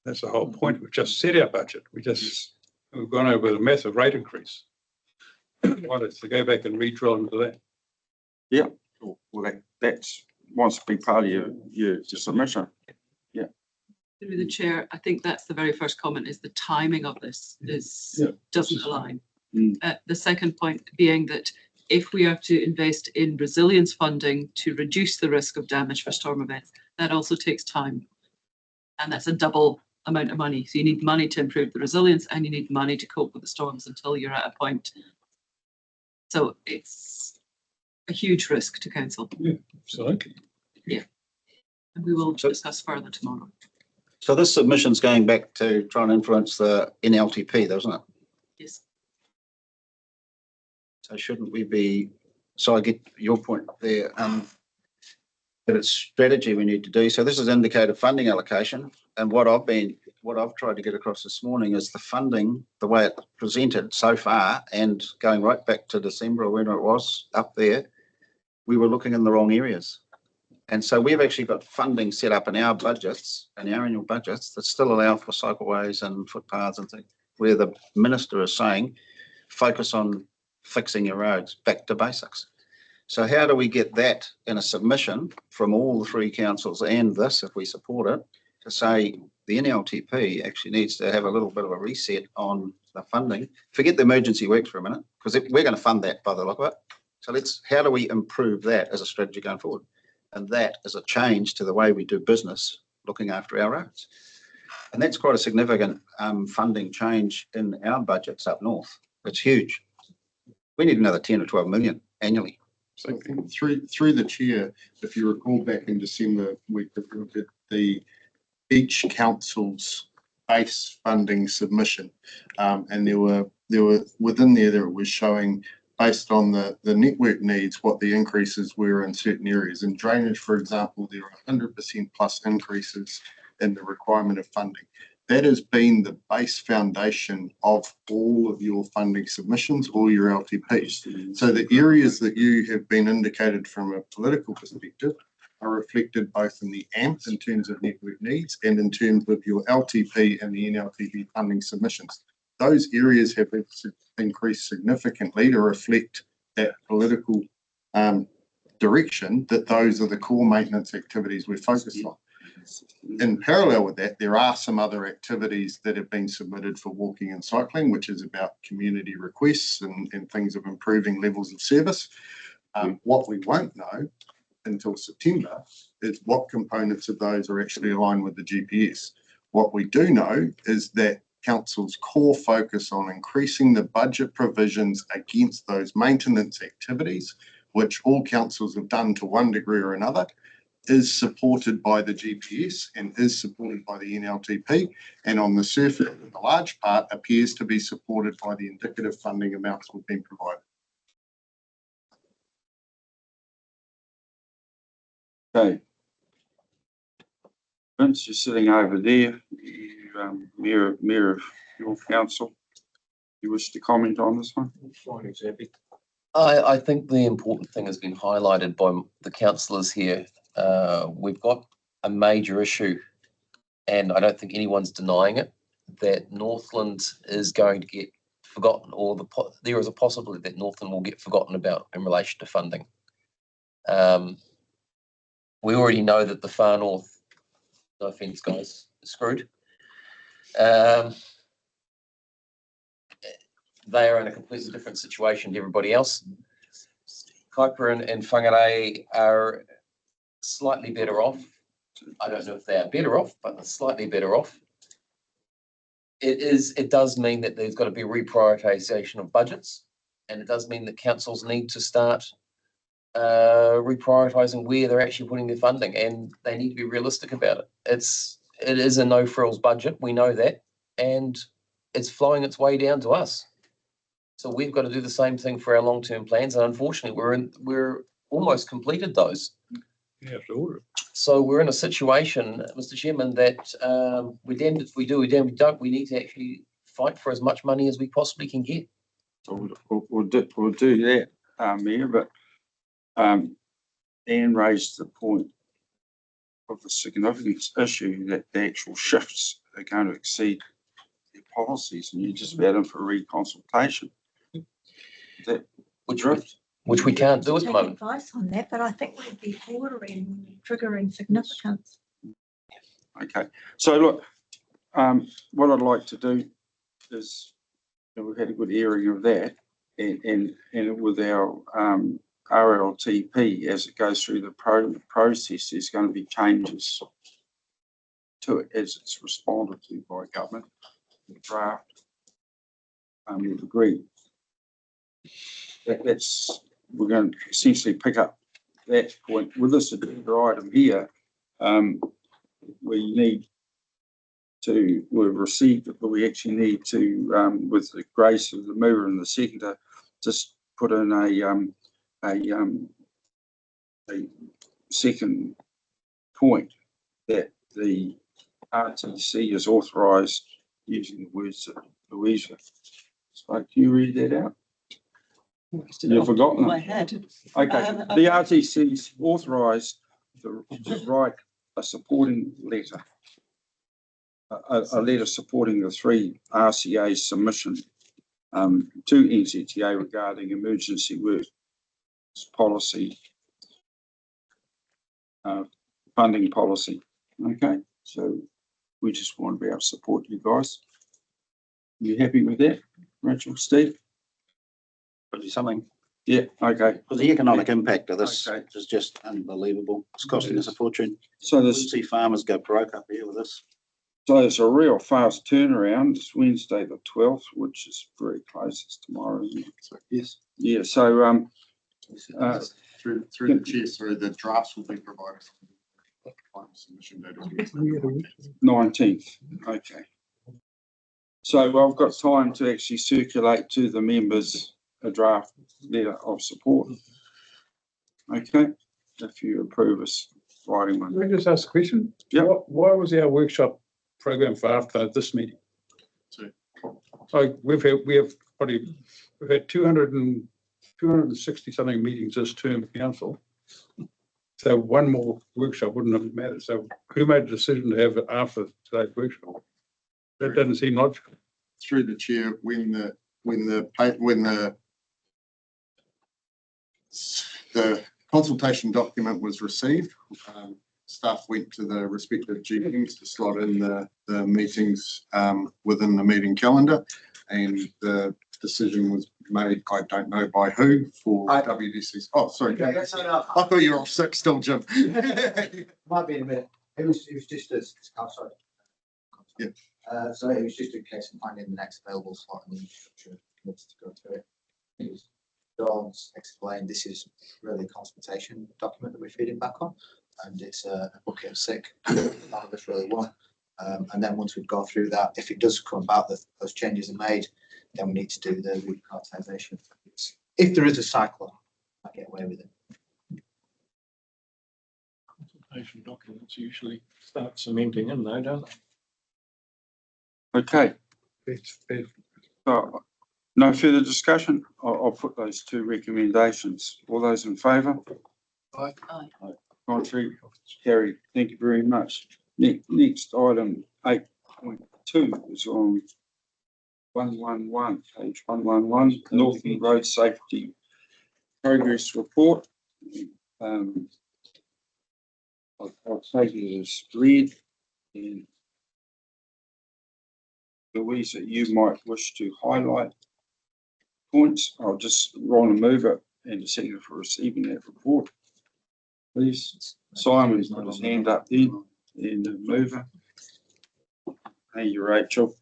That's the whole point. We've just set our budget. We've gone over a massive rate increase. Why don't you go back and re-drill into that? Yeah, well, that's wants to be part of your submission. Yeah. Through the chair, I think that's the very first comment is the timing of this doesn't align. The second point being that if we are to invest in resilience funding to reduce the risk of damage for storm events, that also takes time. And that's a double amount of money. So you need money to improve the resilience and you need money to cope with the storms until you're at a point. So it's a huge risk to council. Yeah, absolutely. Yeah. And we will discuss further tomorrow. So this submission's going back to try and influence the NLTP, doesn't it? Yes. So shouldn't we be, so I get your point there, that it's strategy we need to do. So this is indicated funding allocation. And what I've tried to get across this morning is the funding, the way it's presented so far and going right back to December or when it was up there, we were looking in the wrong areas. And so we've actually got funding set up in our budgets, in our annual budgets, that still allow for cycleways and footpaths and things, where the minister is saying, focus on fixing your roads, back to basics. So how do we get that in a submission from all the three councils and this, if we support it, to say the NLTP actually needs to have a little bit of a reset on the funding? Forget the emergency works for a minute, because we're going to fund that by the look of it. So how do we improve that as a strategy going forward? And that is a change to the way we do business, looking after our roads. And that's quite a significant funding change in our budgets up north. It's huge. We need another 10 or 12 million annually. So through the chair, if you recall back in December, we looked at each council's base funding submission, and there were within there that it was showing based on the network needs what the increases were in certain areas. In drainage, for example, there are 100% plus increases in the requirement of funding. That has been the base foundation of all of your funding submissions, all your LTPs. So the areas that you have been indicated from a political perspective are reflected both in the AMP in terms of network needs and in terms of your LTP and the NLTP funding submissions. Those areas have increased significantly to reflect that political direction, that those are the core maintenance activities we're focused on. In parallel with that, there are some other activities that have been submitted for walking and cycling, which is about community requests and things of improving levels of service. What we won't know until September is what components of those are actually aligned with the GPS. What we do know is that Council's core focus on increasing the budget provisions against those maintenance activities, which all councils have done to one degree or another, is supported by the GPS and is supported by the NLTP, and on the surface, the large part appears to be supported by the indicative funding amounts we've been provided. Okay. Vince, you're sitting over there, you, Mayor of your council. You wish to comment on this one? I think the important thing has been highlighted by the councillors here. We've got a major issue, and I don't think anyone's denying it, that Northland is going to get forgotten, or there is a possibility that Northland will get forgotten about in relation to funding. We already know that the far north, no offence guys, is screwed. They are in a completely different situation to everybody else. Kaipara and Whangarei are slightly better off. I don't know if they are better off, but they're slightly better off. It does mean that there's got to be a reprioritisation of budgets, and it does mean that councils need to start reprioritising where they're actually putting their funding, and they need to be realistic about it. It is a no frills budget, we know that, and it's flowing its way down to us. So we've got to do the same thing for our long-term plans, and unfortunately, we're almost completed those. Yeah, sure. So we're in a situation, Mr. Chairman, that we're damned if we do, we're damned if we don't. We need to actually fight for as much money as we possibly can get. So we'll do that, Mayor, but Anne raised the point of the significance issue that the actual shifts are going to exceed their policies, and you're just about in for reconsultation. Which we can't do at the Take moment. advice on that, but I think we'd be bordering, triggering significance. Okay, so look, what I'd like to do is, we've had a good hearing of that, and with our RLTP, as it goes through the process, there's going to be changes to it as it's responded to by government. The draft, we've agreed. We're going to essentially pick up that point with this agenda item here. We've received it, but we actually need to, with the grace of the mover and the seconder, just put in a second point that the RTC is authorised, using the words that Louisa spoke. Can you read that out? You've forgotten My it. head. Okay, the RTC is authorised to write a supporting letter, a letter supporting the 3 RCA submission to NZTA regarding emergency works policy, funding policy. Okay, so we just want to be able to support you guys. You happy with that, Rachel, Steve? But do something. Yeah, okay. Because the economic impact of this Okay. is just unbelievable. It's costing us a fortune. So We'll there's see farmers go broke up here with this. a real fast turnaround. It's Wednesday the 12th, which is very close. It's tomorrow, isn't it? So, yes, Yeah, so through the chair, so the drafts will be provided. Final submission date is Wednesday. 19th, okay. So I've got time to actually circulate to the members a draft letter of support. Okay, if you approve us writing one. Can I just ask a question? Yeah. Why was our workshop program for after this meeting? So- So we've had 260 something meetings this term of council. So one more workshop wouldn't have mattered. So who made the decision to have it after today's workshop? That doesn't seem logical. Through the chair, when the consultation document was received, staff went to the respective GMs to slot in the meetings within the meeting calendar, and the decision was made, I don't know by who, for WDCs. Oh, sorry. No. I thought you were off sick still, Jim. Might be in a minute. It was just a, oh, sorry. Yeah. So it was just in case of finding the next available slot in the infrastructure committee to go through it. It was John's explained this is really a consultation document that we're feeding back on, and it's a bucket of sick. None of us really want. And then once we've gone through that, if it does come about that those changes are made, then we need to do the reprioritisation. If there is a cyclone, I get away with it. Consultation documents usually start cementing in though, don't they? Okay, It's so No further discussion. I'll put those two recommendations. All those in favour? Aye. Aye. Contrary, carried. Thank you very much. Next item 8.2 is on 111, page 111, Northern Road Safety Progress Report. I'll take it as read. And Louisa, you might wish to highlight points. I'll just roll and move it and a second for receiving that report. Please, Simon's put his hand up there and the mover. Hey, you Rachel.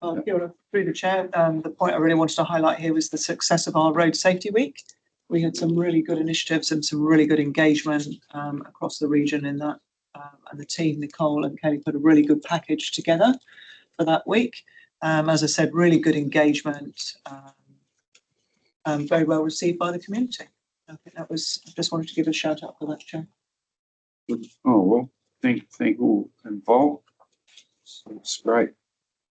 Kia ora, through the chair, the point I really wanted to highlight here was the success of our Road Safety Week. We had some really good initiatives and some really good engagement across the region in that, and the team, Nicole and Kelly, put a really good package together for that week. As I said, really good engagement, very well received by the community. I think that was, I just wanted to give a shout out for that, Chair. Oh, well, thank all involved. So it's great.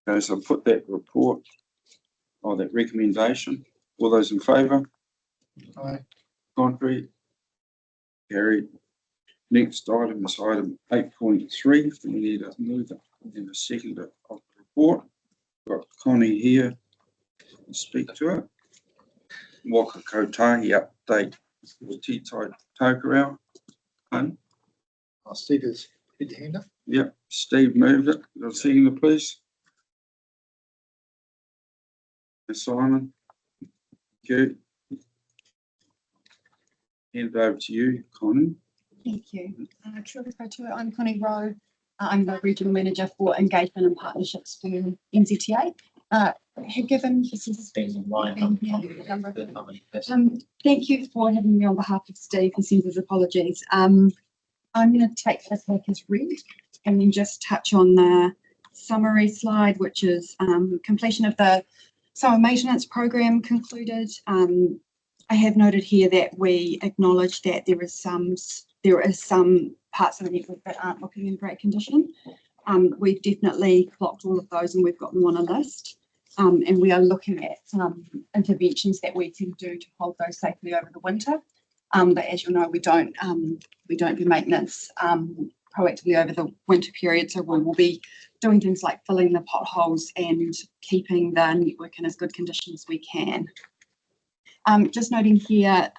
Okay, so I'll put that report or that recommendation. All those in favour? Aye. Contrary? Carried. Next item is item 8.3. We need a mover and a seconder of the report. Got Connie here to speak to it. Waka Kotahi update for Te Tai Tokerau. Steve has hit your hand up. Yep, Steve moved it. Got a seconder, please. Simon. Good. Hand it over to you, Connie. Thank you. Kia ora koutou. I'm Connie Rowe. I'm the Regional Manager for Engagement and Partnerships for NZTA. Have given, this has been a number of thank you for having me on behalf of Steve. He sends his apologies. I'm going to take this back as read and then just touch on the summary slide, which is completion of the summer maintenance program concluded. I have noted here that we acknowledge that there is some parts of the network that aren't looking in great condition. We've definitely clocked all of those and we've got them on a list. And we are looking at interventions that we can do to hold those safely over the winter. But as you know, we don't do maintenance proactively over the winter period. So we will be doing things like filling the potholes and keeping the network in as good condition as we can. Just noting here,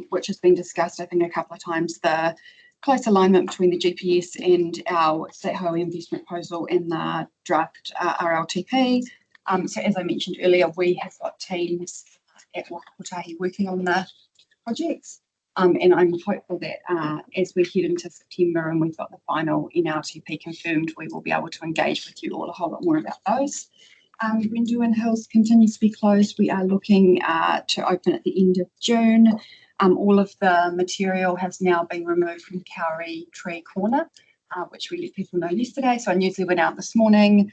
which has been discussed, I think, a couple of times, the close alignment between the GPS and our State Highway Investment Proposal in the draft RLTP. So as I mentioned earlier, we have got teams at Waka Kotahi working on the projects. And I'm hopeful that as we head into September and we've got the final NRTP confirmed, we will be able to engage with you all a whole lot more about those. Renduin Hills continues to be closed. We are looking to open at the end of June. All of the material has now been removed from Kauri Tree Corner, which we let people know yesterday. So I newsletter went out this morning.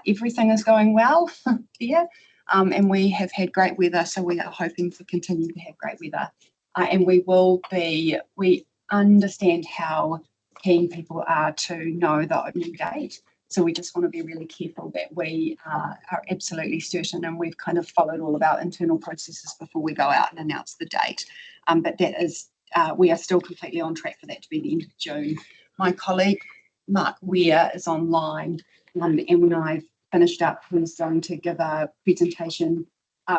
Everything is going well there. And we have had great weather, so we are hoping to continue to have great weather. And we understand how keen people are to know the opening date. So we just want to be really careful that we are absolutely certain, and we've kind of followed all of our internal processes before we go out and announce the date. But that is, we are still completely on track for that to be the end of June. My colleague, Mark Weir, is online, and when I've finished up, he's going to give a presentation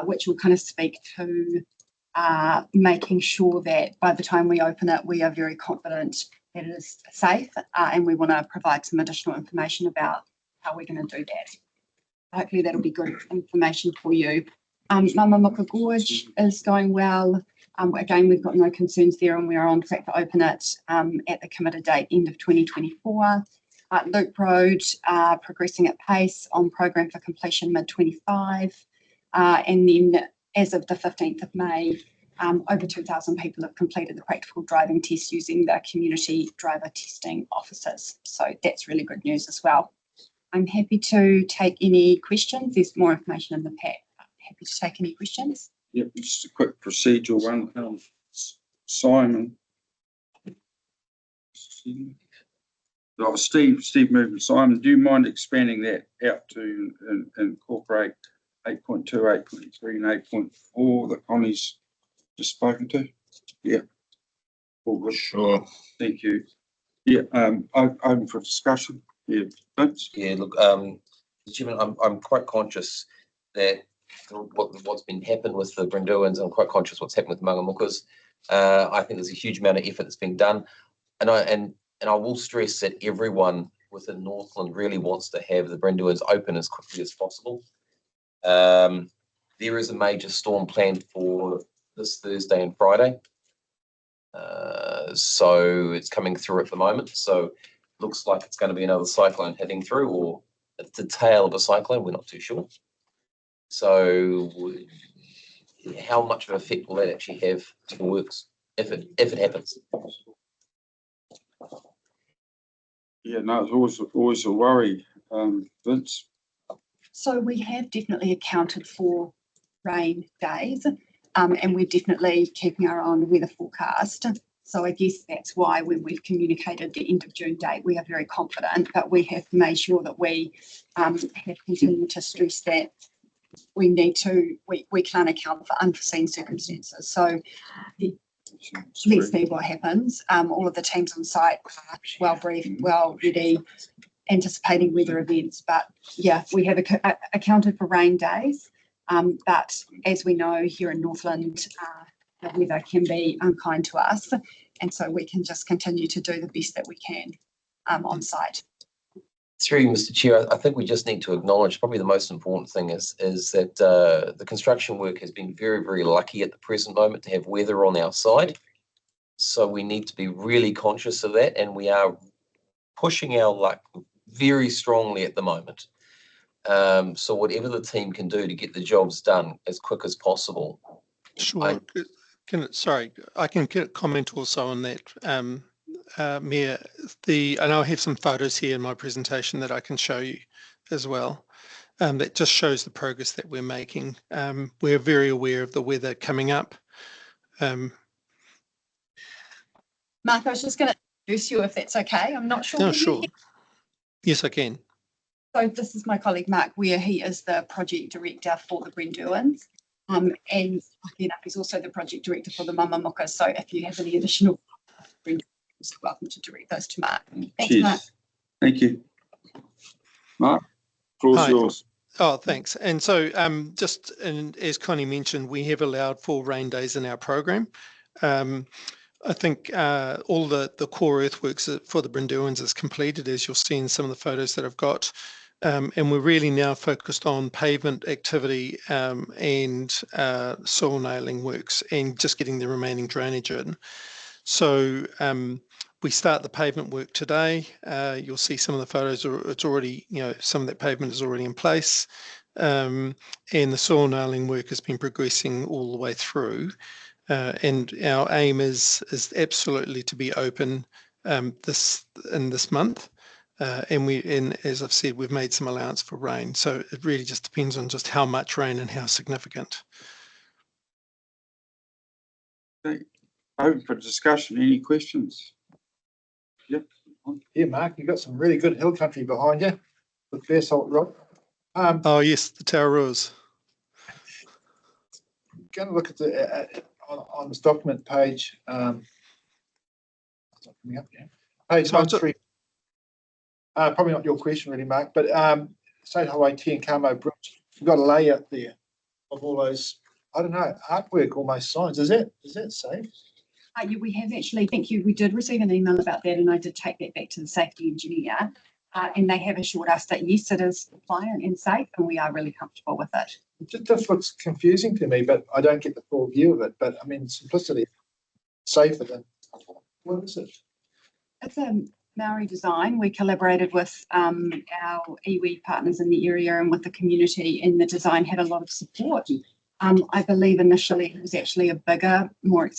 which will kind of speak to making sure that by the time we open it, we are very confident that it is safe, and we want to provide some additional information about how we're going to do that. Hopefully that'll be good information for you. Mamamoka Gorge is going well. Again, we've got no concerns there, and we are on track to open it at the committed date, end of 2024. Loop Road progressing at pace on program for completion mid-25. And then as of the 15th of May, over 2,000 people have completed the practical driving test using the community driver testing officers. So that's really good news as well. I'm happy to take any questions. There's more information in the pack. Happy to take any questions. Yep, just a quick procedural one. Simon. Steve moved. Simon, do you mind expanding that out to incorporate 8.2, 8.3 and 8.4 that Connie's just spoken to? Yeah. All good. Sure. Thank you. Yeah, open for discussion. Yeah, Vince? Yeah, look, Chairman, I'm quite conscious that what's been happened with the Brindouans, I'm quite conscious what's happened with Mangamukas. I think there's a huge amount of effort that's being done, and I will stress that everyone within Northland really wants to have the Brindouans open as quickly as possible. There is a major storm planned for this Thursday and Friday. So it's coming through at the moment. So looks like it's going to be another cyclone heading through, or it's the tail of a cyclone. We're not too sure. So how much of an effect will that actually have to the works if it happens? Yeah, no, it's always a worry, Vince. So we have definitely accounted for rain days, and we're definitely keeping our eye on the weather forecast. So I guess that's why when we've communicated the end of June date, we are very confident, but we have made sure that we have continued to stress that we can't account for unforeseen circumstances. So let's see what happens. All of the teams on site are well briefed, well ready, anticipating weather events. But yeah, we have accounted for rain days. But as we know, here in Northland, the weather can be unkind to us. And so we can just continue to do the best that we can on site. Through you, Mr. Chair, I think we just need to acknowledge probably the most important thing is that the construction work has been very, very lucky at the present moment to have weather on our side. So we need to be really conscious of that, and we are pushing our luck very strongly at the moment. So whatever the team can do to get the jobs done as quick as possible. Sure. Sorry, I can comment also on that. Mayor, I know I have some photos here in my presentation that I can show you as well. That just shows the progress that we're making. We're very aware of the weather coming up. Mark, I was just going to introduce you if that's okay. I'm not sure. No, sure. Yes, I can. So this is my colleague Mark Weir. He is the project director for the Brindouans. And he's also the project director for the Mamamuka. So if you have any additional Brindouans, you're welcome to direct those to Mark. Thanks, Cheers. Mark. Thank you. Mark, floor's yours. Oh, thanks. And so as Connie mentioned, we have allowed 4 rain days in our program. I think all the core earthworks for the Brindouans is completed, as you'll see in some of the photos that I've got. And we're really now focused on pavement activity and soil nailing works and just getting the remaining drainage in. So we start the pavement work today. You'll see some of the photos, it's already, some of that pavement is already in place. And the soil nailing work has been progressing all the way through. And our aim is absolutely to be open this month. And as I've said, we've made some allowance for rain. So it really just depends on just how much rain and how significant. Okay. Open for discussion. Any questions? Yep. Yeah, Mark, you've got some really good hill country behind you with basalt rock. Oh yes, the Tauruas. Going to look at the on this document page. Page 13. Probably not your question really, Mark, but State Highway 10 Carmo Bridge, we've got a layout there of all those, I don't know, artwork, almost signs. Is that safe? Yeah, we have actually, thank you. We did receive an email about that, and I did take that back to the safety engineer, and they have assured us that yes, it is compliant and safe, and we are really comfortable with it. It just looks confusing to me, but I don't get the full view of it. But I mean, simplicity, safer than what is it? It's a Maori design. We collaborated with our iwi partners in the area and with the community, and the design had a lot of support. I believe initially it was actually a bigger, more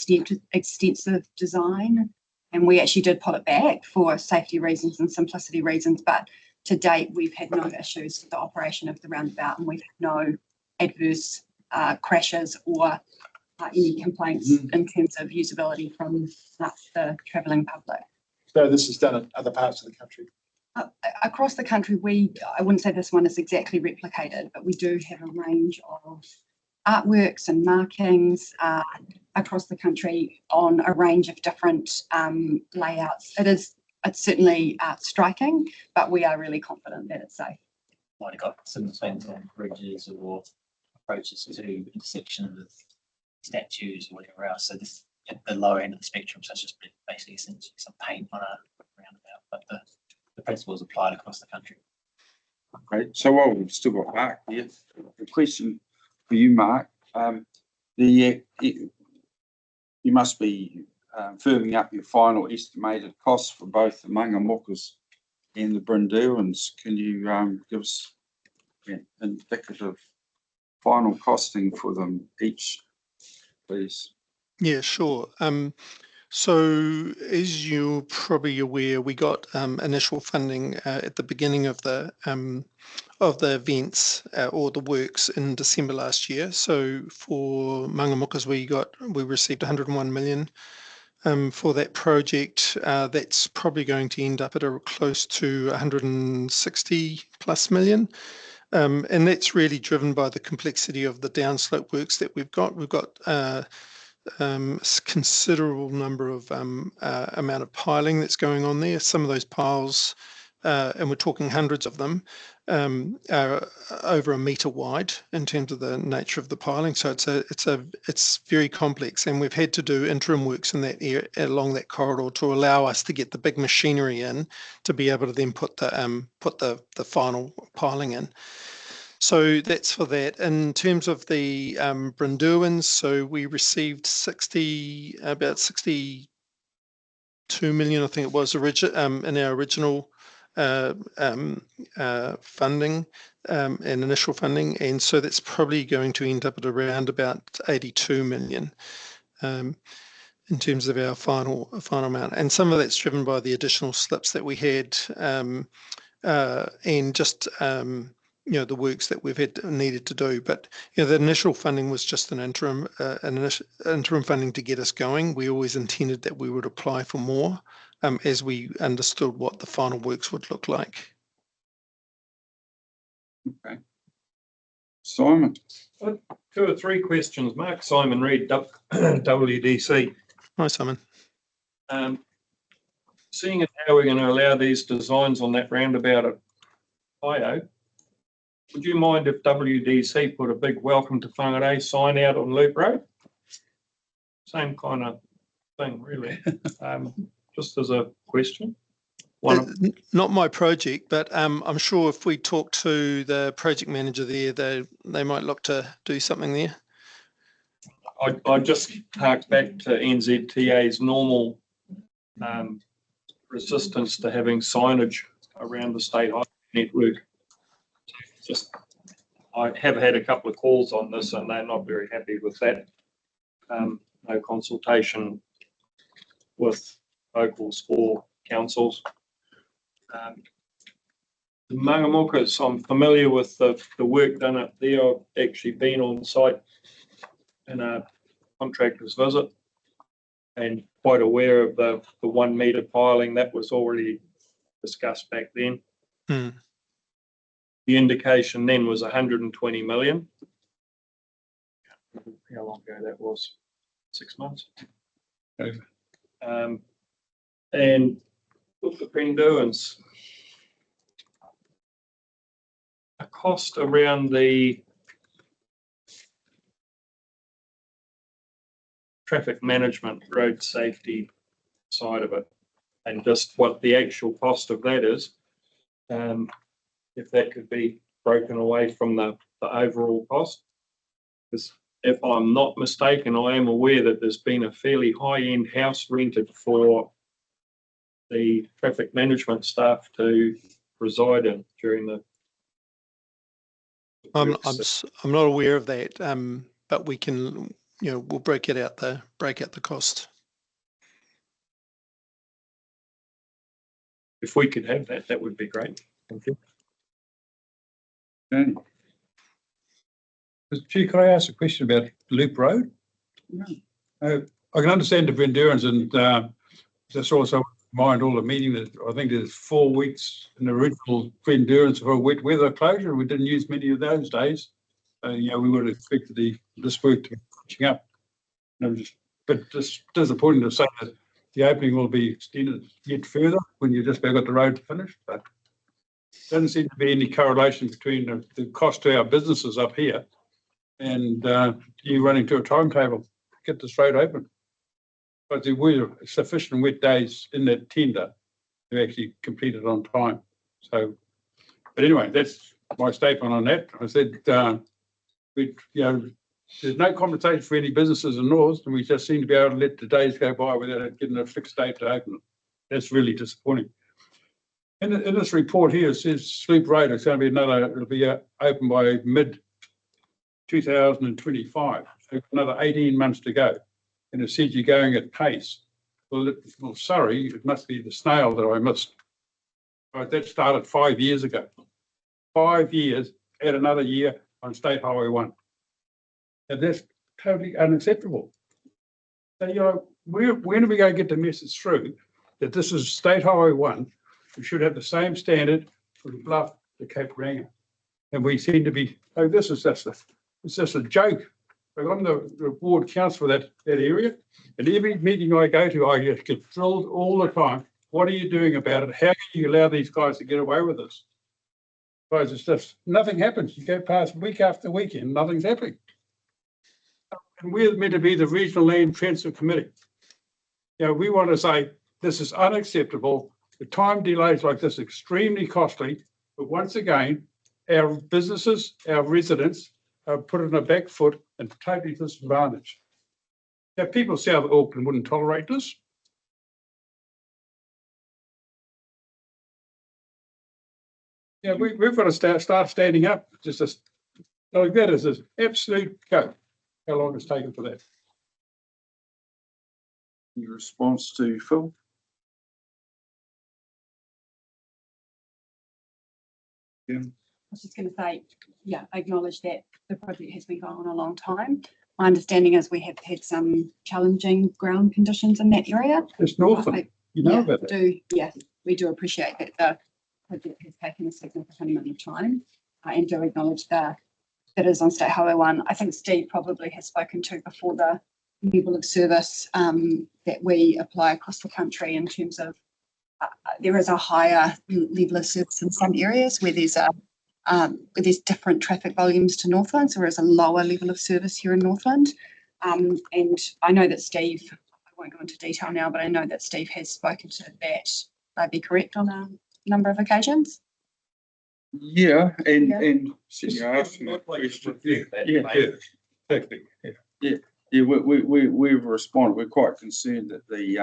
extensive design, and we actually did pull it back for safety reasons and simplicity reasons. But to date, we've had no issues with the operation of the roundabout, and we've had no adverse crashes or any complaints in terms of usability from the travelling public. So this is done in other parts of the country? Across the country, I wouldn't say this one is exactly replicated, but we do have a range of artworks and markings across the country on a range of different layouts. It's certainly striking, but we are really confident that it's safe. Might have got some things on bridges or approaches to intersections with statues or whatever else. So this at the lower end of the spectrum, so it's just basically essentially some paint on a roundabout, but the principles applied across the country. Great. So while we've still got Mark here, a question for you, Mark. You must be firming up your final estimated costs for both the Mangamukas and the Brynderwyns. Can you give us indicative final costing for them each, please? Yeah, sure. So as you're probably aware, we got initial funding at the beginning of the events or the works in December last year. So for Mangamukas, we received 101 million for that project. That's probably going to end up at a close to 160 plus million. And that's really driven by the complexity of the downslope works that we've got. We've got considerable number of amount of piling that's going on there. Some of those piles, and we're talking hundreds of them, are over 1 metre wide in terms of the nature of the piling. So it's very complex, and we've had to do interim works in that area along that corridor to allow us to get the big machinery in to be able to then put the final piling in. So that's for that. In terms of the Brynderwyns, so we received about 62 million, I think it was, in our original funding and initial funding, and so that's probably going to end up at around about 82 million in terms of our final amount. And some of that's driven by the additional slips that we had and just the works that we've needed to do. But the initial funding was just an interim funding to get us going. We always intended that we would apply for more as we understood what the final works would look like. Okay. Simon. 2 or 3 questions. Mark, Simon Reid, WDC. Hi, Simon. Seeing as how we're going to allow these designs on that roundabout at Io, would you mind if WDC put a big welcome to Whangarei sign out on Loop Road? Same kind of thing, really. Just as a question. Not my project, but I'm sure if we talk to the project manager there, they might look to do something there. I just hark back to NZTA's normal resistance to having signage around the state highway network. I have had a couple of calls on this and they're not very happy with that. No consultation with locals or councils. The Mangamukas, I'm familiar with the work done up there. I've actually been on site in a contractor's visit and quite aware of the 1 metre piling that was already discussed back then. The indication then was 120 million. How long ago that was? 6 months. Okay. And with the Brynderwyns, a cost around the traffic management, road safety side of it, and just what the actual cost of that is. If that could be broken away from the overall cost. Because if I'm not mistaken, I am aware that there's been a fairly high-end house rented for the traffic management staff to reside in during the. I'm not aware of that, but we can, we'll break out the cost. If we could have that, that would be great. Thank you. Okay. Mr. Chair, could I ask a question about Loop Road? Yeah. I can understand the Brynderwyns and that's also mind all the meeting that I think there's 4 weeks in the original endurance of a wet weather closure. We didn't use many of those days. You know, we would have expected this work to be catching up. But just disappointing to say that the opening will be extended yet further when you just about got the road finished. But doesn't seem to be any correlation between the cost to our businesses up here and you running to a timetable to get this road open. But there were sufficient wet days in that tender to actually complete it on time. So, but anyway, that's my statement on that. I said, there's no compensation for any businesses in North, and we just seem to be able to let the days go by without it getting a fixed date to open it. That's really disappointing. In this report here, it says Sloop Road is going to be it'll be open by mid-2025, so another 18 months to go. And it says you're going at pace. Well, sorry, it must be the snail that I missed. Right, that started 5 years ago. 5 years, add another year on State Highway 1. And that's totally unacceptable. So, you know, when are we going to get the message through that this is State Highway 1? We should have the same standard from Bluff to Cape Reinga. And we seem to be, oh, this is just a joke. I'm the ward council for that area. And every meeting I go to, I get drilled all the time. What are you doing about it? How can you allow these guys to get away with this? Guys, it's just, nothing happens. You go past week after week and nothing's happening. And we're meant to be the Regional Land Transport Committee. You know, we want to say, this is unacceptable. The time delays like this are extremely costly. But once again, our businesses, our residents are put on a back foot and totally disadvantaged. Now, people south of Auckland wouldn't tolerate this. Yeah, we've got to start standing up. Like that is an absolute go. How long it's taken for that? Your response to Phil? I was just going to say, yeah, I acknowledge that the project has been going on a long time. My understanding is we have had some challenging ground conditions in that area. It's Northland, you know about that. We do appreciate that the project has taken a significant amount of time and do acknowledge that it is on State Highway 1. I think Steve probably has spoken to before the level of service that we apply across the country in terms of there is a higher level of service in some areas where there's different traffic volumes to Northland, so there is a lower level of service here in Northland. And I know that Steve, I won't go into detail now, but I know that Steve has spoken to that. I'd be correct on a number of occasions. Yeah, and so you asked me that question. Exactly. Yeah, we've responded. We're quite concerned that the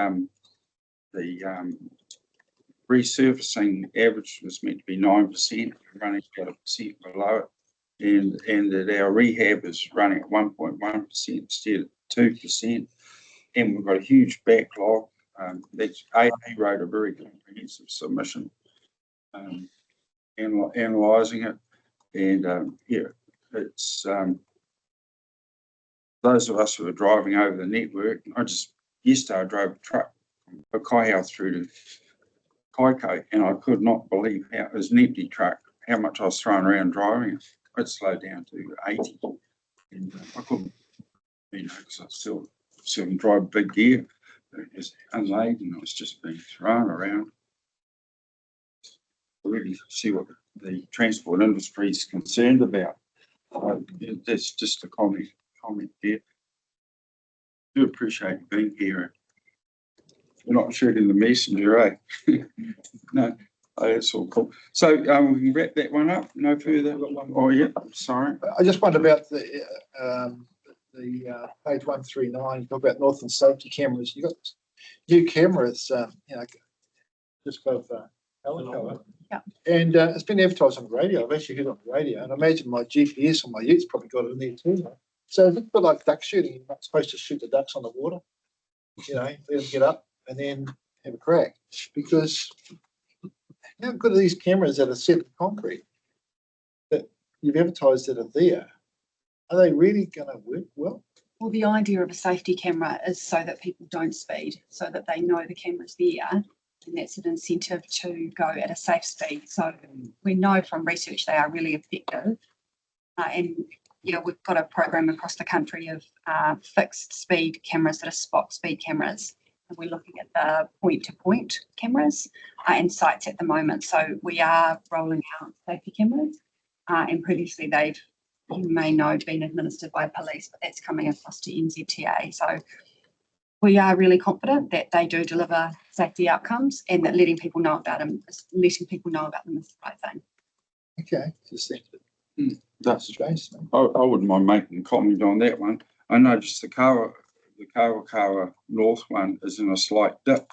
resurfacing average was meant to be 9%, running about 1% below it, and that our rehab is running at 1.1% instead of 2%, and we've got a huge backlog. That's AA wrote a very comprehensive submission, analysing it, and it's those of us who are driving over the network. Yesterday I drove a truck from Kaiau through to Kaiko, and I could not believe how it was an empty truck, how much I was throwing around driving it. I'd slowed down to 80, and I couldn't, because I still drive big gear. It was unladen, it was just being thrown around. I really see what the transport industry is concerned about. That's just a comment there. I do appreciate you being here. You're not shooting the messenger, eh? No, that's all cool. So we can wrap that one up. No further. Oh yeah, sorry. I just wonder about the page 139. Talk about Northland safety cameras. You got new cameras, just above Alcoa. Yeah. And it's been advertised on the radio. I've actually heard it on the radio, and I imagine my GPS on my utes probably got it in there too. So it's a bit like duck shooting. You're not supposed to shoot the ducks on the water. Let them get up and then have a crack. Because how good are these cameras that are set in concrete that you've advertised that are there? Are they really going to work well? Well, the idea of a safety camera is so that people don't speed, so that they know the camera's there And that's an incentive to go at a safe speed. So we know from research they are really effective. And we've got a program across the country of fixed speed cameras that are spot speed cameras. And we're looking at the point-to-point cameras and sites at the moment. So we are rolling out safety cameras. And previously they've, you may know, been administered by police, but that's coming across to NZTA. So we are really confident that they do deliver safety outcomes, and that letting people know about them is the right thing. Okay, just think. That's Jason. I wouldn't mind making a comment on that one. I noticed the Kawa North one is in a slight dip.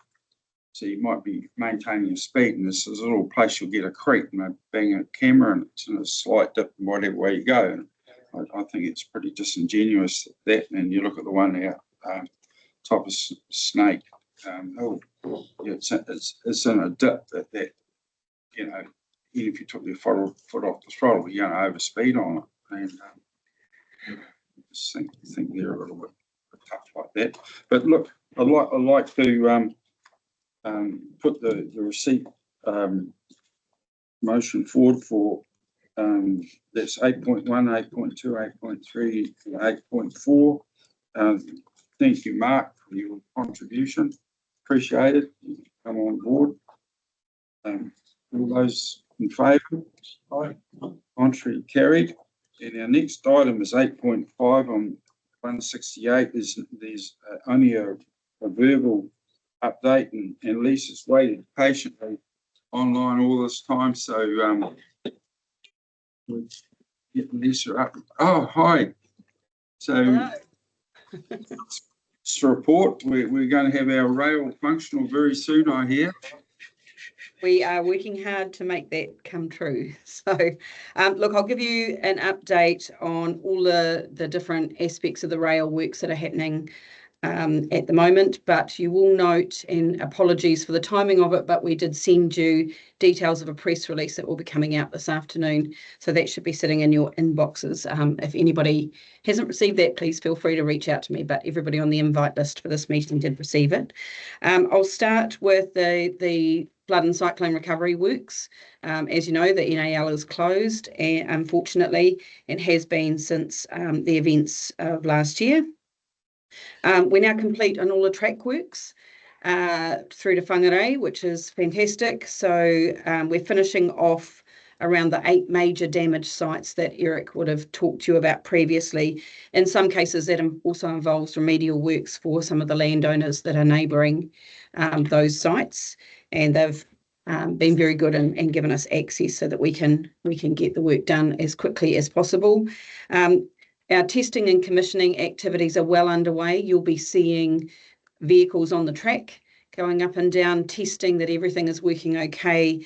So you might be maintaining your speed, and this is a little place you'll get a creek and they bang a camera and it's in a slight dip whatever way you go. And I think it's pretty disingenuous that, and you look at the one out top of Snake Hill, it's in a dip that even if you took your foot off the throttle, you're going to overspeed on it. And I just think they're a little bit tough like that. But look, I'd like to put the receipt motion forward for that's 8.1, 8.2, 8.3, and 8.4. Thank you, Mark, for your contribution. Appreciate it. You come on board. All those in favour? Aye. Contrary carried. And our next item is 8.5 on 168. There's only a verbal update, and Lisa's waited patiently online all this time. So we'll get Lisa up. Oh, hi. So it's a report. We're going to have our rail functional very soon, I hear. We are working hard to make that come true. So, look, I'll give you an update on all the different aspects of the rail works that are happening at the moment. But you will note, and apologies for the timing of it, but we did send you details of a press release that will be coming out this afternoon. So that should be sitting in your inboxes. If anybody hasn't received that, please feel free to reach out to me. But everybody on the invite list for this meeting did receive it. I'll start with the flood and cyclone recovery works. As you know, the NAL is closed, and unfortunately, and has been since the events of last year. We're now complete on all the track works through to Whangarei, which is fantastic. So we're finishing off around the 8 major damaged sites that Eric would have talked to you about previously. In some cases, that also involves remedial works for some of the landowners that are neighbouring those sites. And they've been very good and given us access so that we can get the work done as quickly as possible. Our testing and commissioning activities are well underway. You'll be seeing vehicles on the track going up and down, testing that everything is working okay.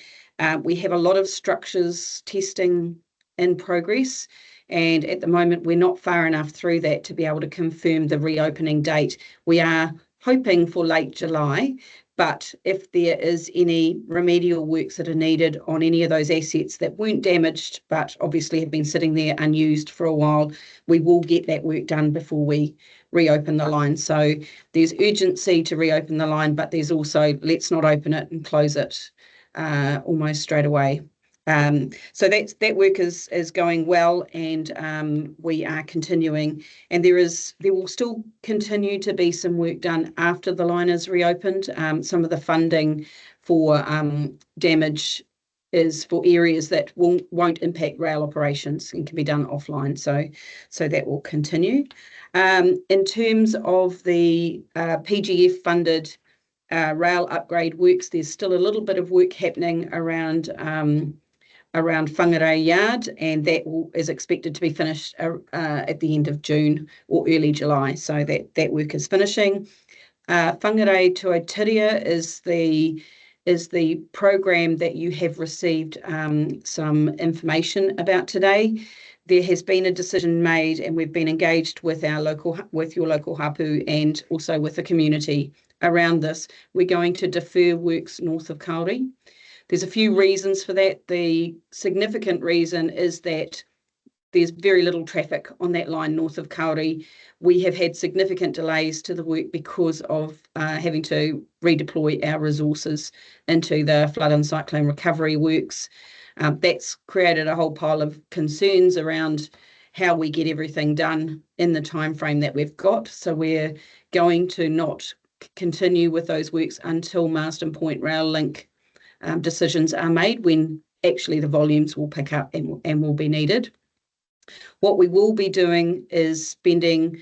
We have a lot of structures testing in progress, and at the moment we're not far enough through that to be able to confirm the reopening date. We are hoping for late July, but if there is any remedial works that are needed on any of those assets that weren't damaged but obviously have been sitting there unused for a while, we will get that work done before we reopen the line. So there's urgency to reopen the line, but there's also let's not open it and close it almost straight away. So that work is going well, and we are continuing. And there will still continue to be some work done after the line is reopened. Some of the funding for damage is for areas that won't impact rail operations and can be done offline. So that will continue. In terms of the PGF funded rail upgrade works, there's still a little bit of work happening around Whangarei Yard, and that is expected to be finished at the end of June or early July. So that work is finishing. Whangarei to Otiria is the program that you have received some information about today. There has been a decision made, and we've been engaged with your local hapu and also with the community around this. We're going to defer works north of Kauri. There's a few reasons for that. The significant reason is that there's very little traffic on that line north of Kauri. We have had significant delays to the work because of having to redeploy our resources into the flood and cyclone recovery works. That's created a whole pile of concerns around how we get everything done in the time frame that we've got. So we're going to not continue with those works until Marsden Point Rail Link decisions are made, when actually the volumes will pick up and will be needed. What we will be doing is spending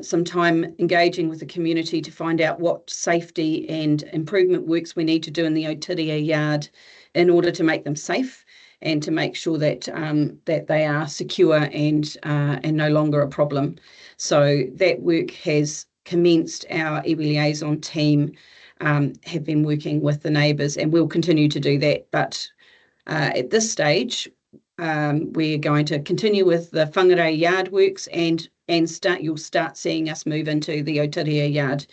some time engaging with the community to find out what safety and improvement works we need to do in the Otiria yard in order to make them safe and to make sure that that they are secure and no longer a problem. So that work has commenced. Our iwi liaison team have been working with the neighbours, and we'll continue to do that. But at this stage, we're going to continue with the Whangarei yard works and you'll start seeing us move into the Otiria yard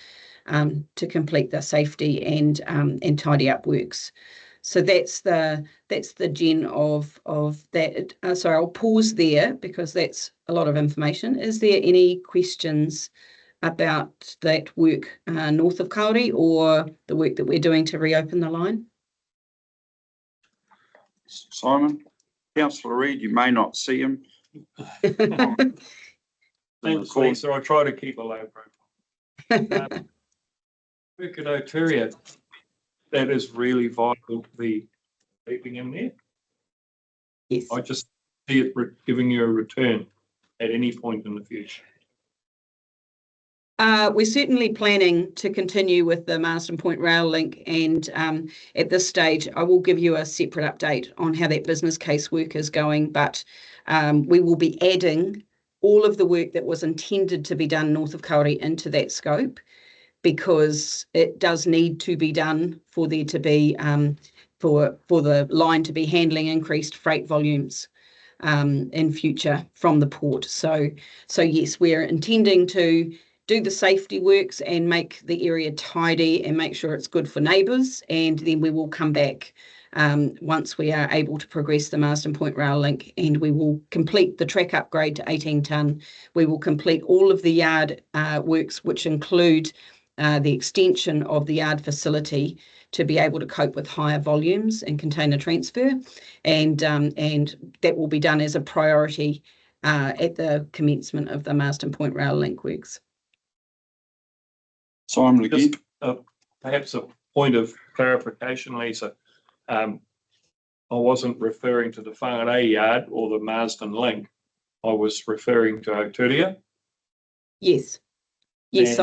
to complete the safety and tidy up works. So that's the gen of that. Sorry, I'll pause there because that's a lot of information. Is there any questions about that work north of Kauri or the work that we're doing to reopen the line? Simon, Councillor Reid, you may not see him. Thanks, Lisa. I try to keep a low profile. Work at Otiria, that is really vital to be keeping him there. Yes. I just see it giving you a return at any point in the future. We're certainly planning to continue with the Marsden Point Rail Link, and at this stage I will give you a separate update on how that business case work is going, but we will be adding all of the work that was intended to be done north of Kauri into that scope, because it does need to be done for there to be for the line to be handling increased freight volumes in future from the port. So yes, we're intending to do the safety works and make the area tidy and make sure it's good for neighbours, and then we will come back once we are able to progress the Marsden Point Rail Link, and we will complete the track upgrade to 18 tonne. We will complete all of the yard works, which include the extension of the yard facility to be able to cope with higher volumes and container transfer, and that will be done as a priority at the commencement of the Marsden Point Rail Link works. Simon again. Just perhaps a point of clarification, Lisa. I wasn't referring to the Whangarei yard or the Marsden Link. I was referring to Otiria. Yes. Yes.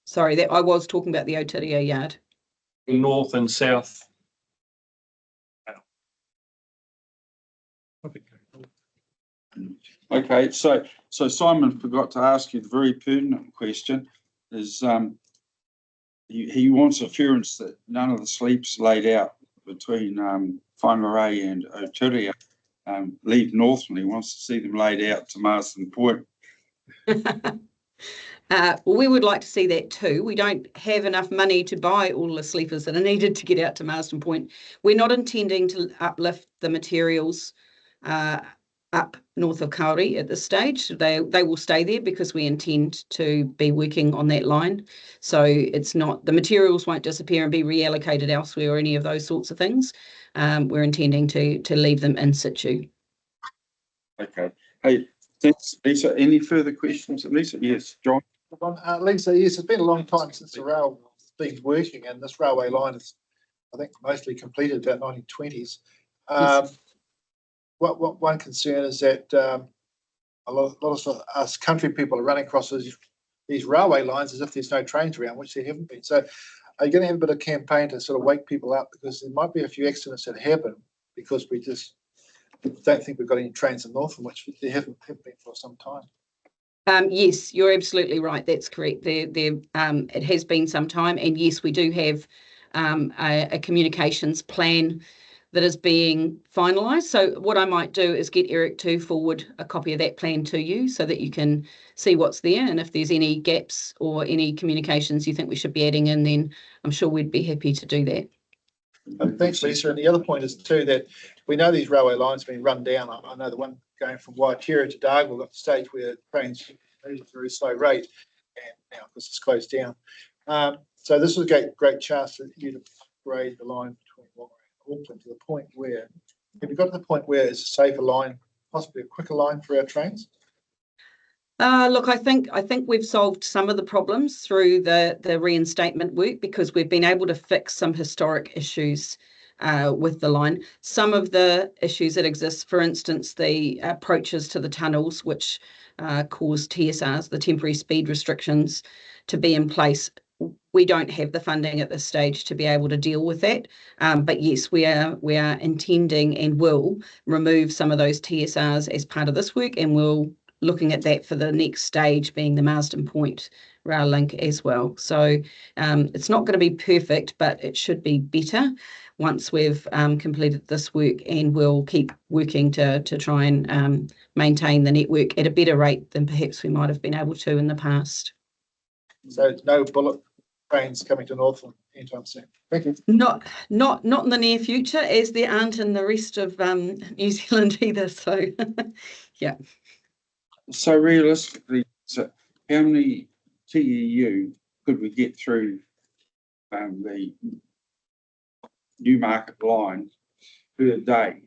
Sorry, that I was talking about the Otiria yard. North and south. Okay, so Simon forgot to ask you the very pertinent question. Is he wants assurance that none of the sleeps laid out between Whangarei and Otiria leave northland. He wants to see them laid out to Marsden Point. Well, we would like to see that too. We don't have enough money to buy all the sleepers that are needed to get out to Marsden Point. We're not intending to uplift the materials up north of Kauri at this stage. They will stay there because we intend to be working on that line. So it's not, the materials won't disappear and be reallocated elsewhere or any of those sorts of things. We're intending to leave them in situ. Okay. Hey, thanks, Lisa. Any further questions? Lisa? Yes, John. Lisa, yes, it's been a long time since the rail has been working, and this railway line is, I think, mostly completed about 1920s. Yes. What one concern is that a lot of us country people are running across these railway lines as if there's no trains around, which there haven't been. So are you going to have a bit of campaign to sort of wake people up, because there might be a few accidents that happen because we just don't think we've got any trains in Northland, which there haven't been for some time. Yes, you're absolutely right. That's correct. It has been some time, and yes, we do have a communications plan that is being finalised. So what I might do is get Eric to forward a copy of that plan to you so that you can see what's there, and if there's any gaps or any communications you think we should be adding in, then I'm sure we'd be happy to do that. Thanks, Lisa. And the other point is too that we know these railway lines have been run down. I know the one going from Waitara to Dargaville got to the stage where trains moved at a very slow rate, and now because it's closed down. So this was a great chance for you to upgrade the line between Whangarei and Auckland to the point where, have you got to the point where it's a safer line, possibly a quicker line for our trains? Look, I think we've solved some of the problems through the reinstatement work because we've been able to fix some historic issues with the line. Some of the issues that exist, for instance, the approaches to the tunnels, which cause TSRs, the temporary speed restrictions, to be in place. We don't have the funding at this stage to be able to deal with that. But yes, we are intending and will remove some of those TSRs as part of this work, and we'll looking at that for the next stage being the Marsden Point rail link as well. So it's not going to be perfect, but it should be better once we've completed this work, and we'll keep working to try and maintain the network at a better rate than perhaps we might have been able to in the past. So no bullet trains coming to Northland anytime soon. Thank you. Not in the near future, as there aren't in the rest of New Zealand either. So yeah. So realistically, so how many TEU could we get through the Newmarket line per day?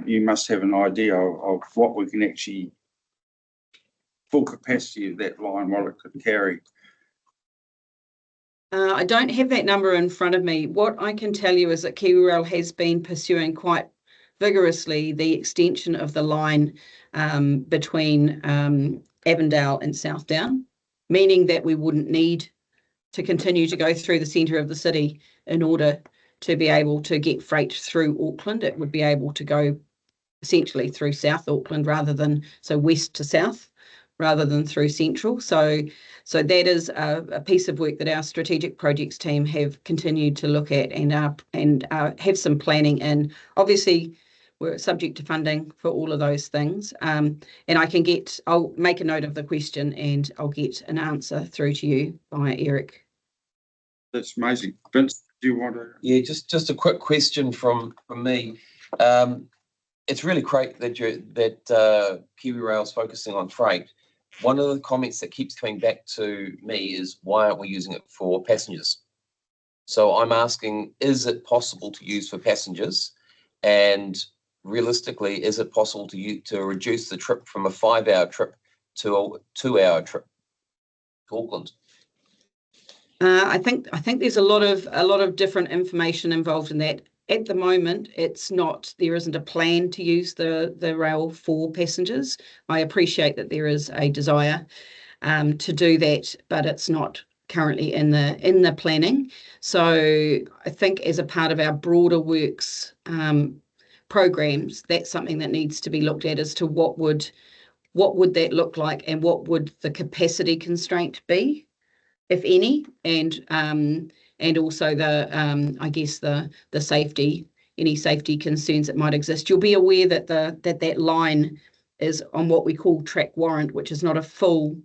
You must have an idea of what we can actually, full capacity of that line, what it could carry. I don't have that number in front of me. What I can tell you is that KiwiRail has been pursuing quite vigorously the extension of the line between Avondale and Southdown, meaning that we wouldn't need to continue to go through the centre of the city in order to be able to get freight through Auckland. It would be able to go essentially through South Auckland rather than, so west to south, rather than through central. So that is a piece of work that our strategic projects team have continued to look at and have some planning in. Obviously, we're subject to funding for all of those things. And I'll make a note of the question and I'll get an answer through to you via Eric. That's amazing. Vince, do you want to? Yeah, just a quick question from me. It's really great that KiwiRail is focusing on freight. One of the comments that keeps coming back to me is, why aren't we using it for passengers? So I'm asking, is it possible to use for passengers? And realistically, is it possible to reduce the trip from a 5-hour trip to a 2-hour trip to Auckland? I think there's a lot of different information involved in that. At the moment, there isn't a plan to use the rail for passengers. I appreciate that there is a desire to do that, but it's not currently in the planning. So I think as a part of our broader works programs, that's something that needs to be looked at as to what would that look like, and what would the capacity constraint be, if any, and also the safety, any safety concerns that might exist. You'll be aware that that line is on what we call track warrant, which is not a full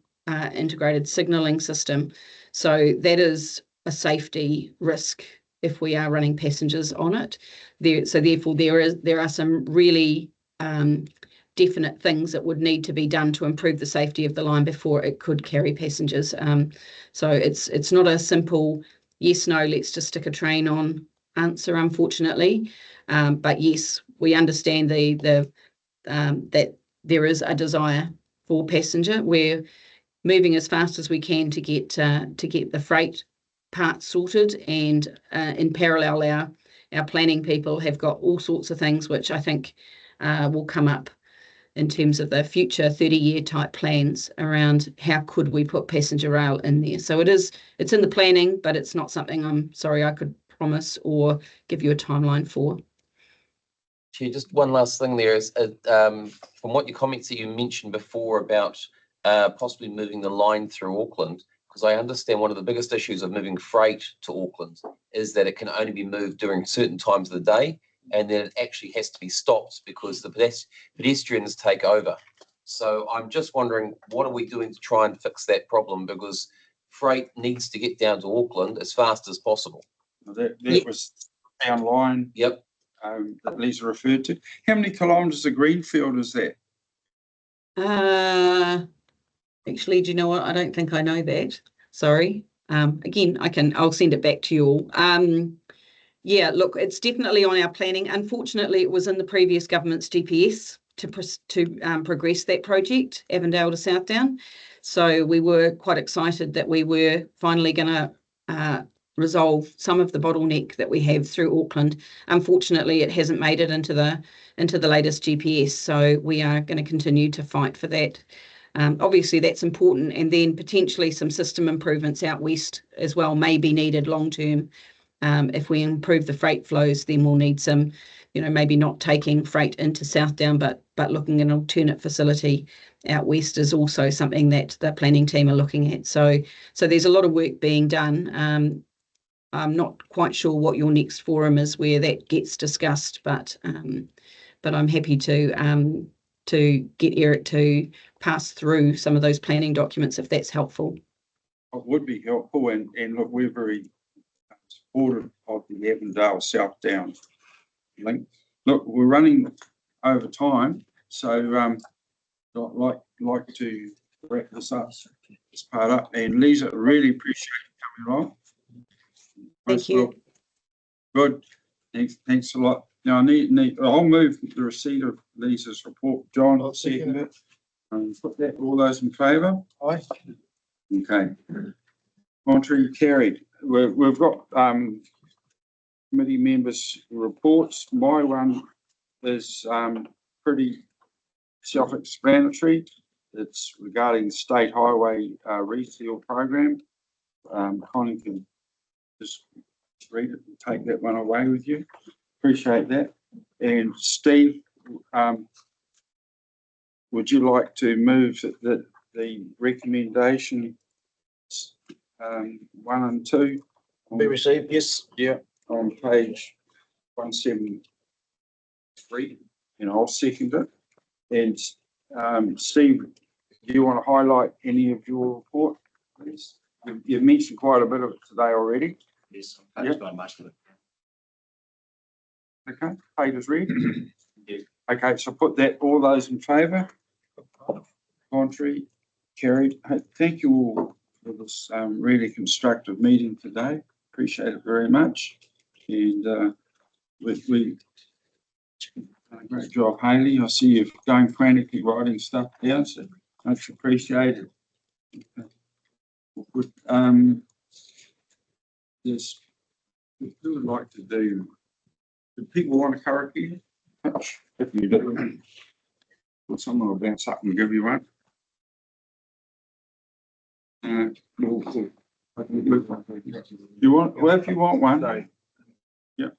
integrated signalling system. So that is a safety risk if we are running passengers on it. So therefore there are some really definite things that would need to be done to improve the safety of the line before it could carry passengers. So it's not a simple yes, no, let's just stick a train on answer, unfortunately. But yes, we understand that there is a desire for passenger. We're moving as fast as we can to get the freight part sorted, and in parallel, our planning people have got all sorts of things which I think will come up in terms of the future 30-year type plans around how could we put passenger rail in there. So it's in the planning, but it's not something I'm sorry I could promise or give you a timeline for. Chair, just one last thing there is, from what your comments that you mentioned before about possibly moving the line through Auckland, because I understand one of the biggest issues of moving freight to Auckland is that it can only be moved during certain times of the day, and then it actually has to be stopped because the pedestrians take over. So I'm just wondering, what are we doing to try and fix that problem? Because freight needs to get down to Auckland as fast as possible. That was down line. Yep. That Lisa referred to. How many kilometres of greenfield is that? Actually, do you know what? I don't think I know that. Sorry. Again, I'll send it back to you all. Yeah, look, it's definitely on our planning. Unfortunately, it was in the previous government's GPS to progress that project, Avondale to Southdown. So we were quite excited that we were finally going to resolve some of the bottleneck that we have through Auckland. Unfortunately, it hasn't made it into the latest GPS. So we are going to continue to fight for that. Obviously, that's important. And then potentially some system improvements out west as well may be needed long term. If we improve the freight flows, then we'll need some, maybe not taking freight into Southdown, but looking at an alternate facility out west is also something that the planning team are looking at. So there's a lot of work being done. I'm not quite sure what your next forum is where that gets discussed, but I'm happy to get Eric to pass through some of those planning documents if that's helpful. It would be helpful, and look, we're very supportive of the Avondale Southdown link. Look, we're running over time, so I'd like to wrap this part up. And Lisa, really appreciate you coming along. Thank you. Good. Thanks a lot. Now I'll move the receipt of Lisa's report. John, I'll second it. Put that. All those in favour? Aye. Okay. Contrary, carried. We've got committee members' reports. My one is pretty self-explanatory. It's regarding the State Highway Reseal Program. Connie can just read it and take that one away with you. Appreciate that. And Steve, would you like to move that the recommendation 1 and 2 Be received, yes. Yeah, on page 173, and I'll second it. And Steve, do you want to highlight any of your report, please? You've mentioned quite a bit of it today already. Yes, I've got much of it. Okay, page is read. Okay, so put that, all those in favour? Contrary, carried. Thank you all for this really constructive meeting today. Appreciate it very much. And we done a great job, Hayley. I see you going frantically writing stuff down, so much appreciated. Yes, we would like to do. Do people want a karaoke? If you do, well, someone will bounce up and give you one. You want? Well, if you want one. Yeah.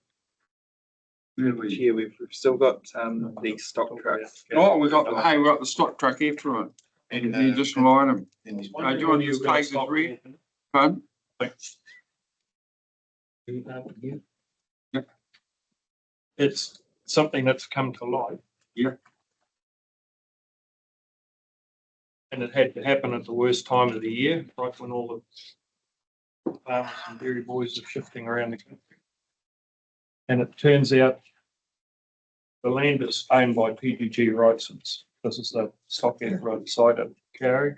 Chair, we've still got the stock truck. Oh, we got the stock truck after it. And the additional item. Do you want to use page as read? Pardon? It's something that's come to light. Yeah. And it had to happen at the worst time of the year, right when all the farmers and dairy boys are shifting around the country. And it turns out the land is owned by PGG Wrightsons. This is the stockyard right side of Carey.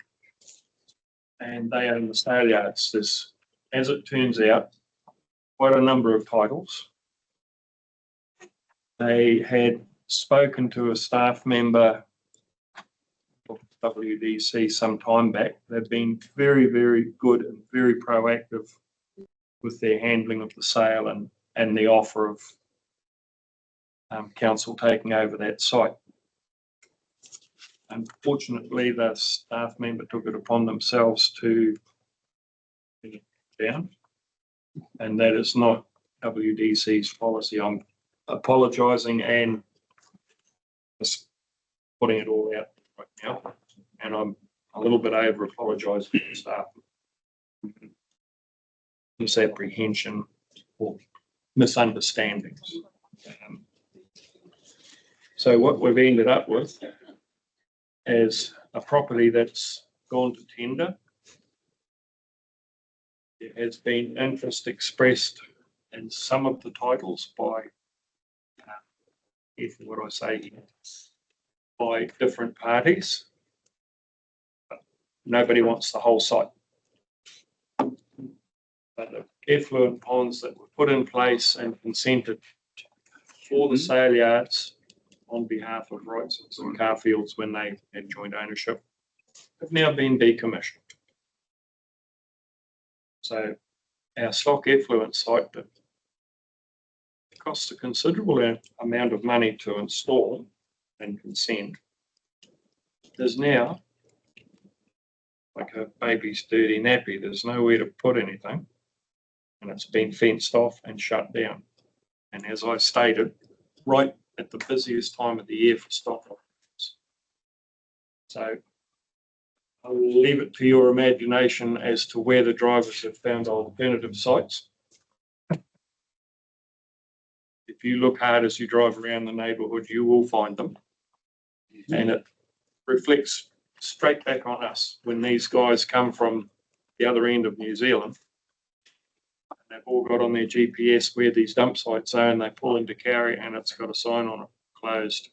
And they own the stale yards. There's, as it turns out, quite a number of titles. They had spoken to a staff member of WDC some time back. They've been very, very good and very proactive with their handling of the sale and the offer of council taking over that site. Unfortunately, the staff member took it upon themselves to bring it down, and that is not WDC's policy. I'm apologising and just putting it all out right now, and I'm a little bit over apologising to the staff. Misapprehension or misunderstandings. So what we've ended up with is a property that's gone to tender. There has been interest expressed and some of the titles by, if what I say here, by different parties. But nobody wants the whole site. But the effluent ponds that were put in place and consented for the sale yards on behalf of Wrightsons and Carfields when they had joint ownership have now been decommissioned. So our stock effluent site that cost a considerable amount of money to install and consent is now like a baby's dirty nappy. There's nowhere to put anything, and it's been fenced off and shut down. And as I stated, right at the busiest time of the year for stock operations. So I will leave it to your imagination as to where the drivers have found alternative sites. If you look hard as you drive around the neighbourhood, you will find them. And it reflects straight back on us when these guys come from the other end of New Zealand. They've all got on their GPS where these dump sites are, and they pull into Carry and it's got a sign on it, closed.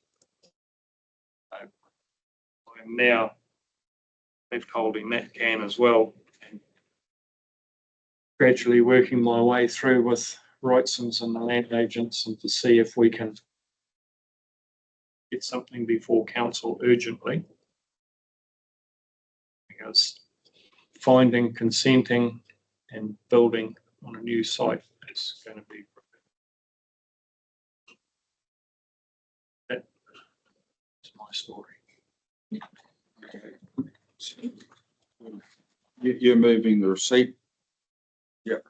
So I'm now left holding that can as well, and gradually working my way through with Wrightsons and the land agents and to see if we can get something before council urgently. Because finding, consenting and building on a new site is going to be. That's my story. You're moving the receipt? Yep.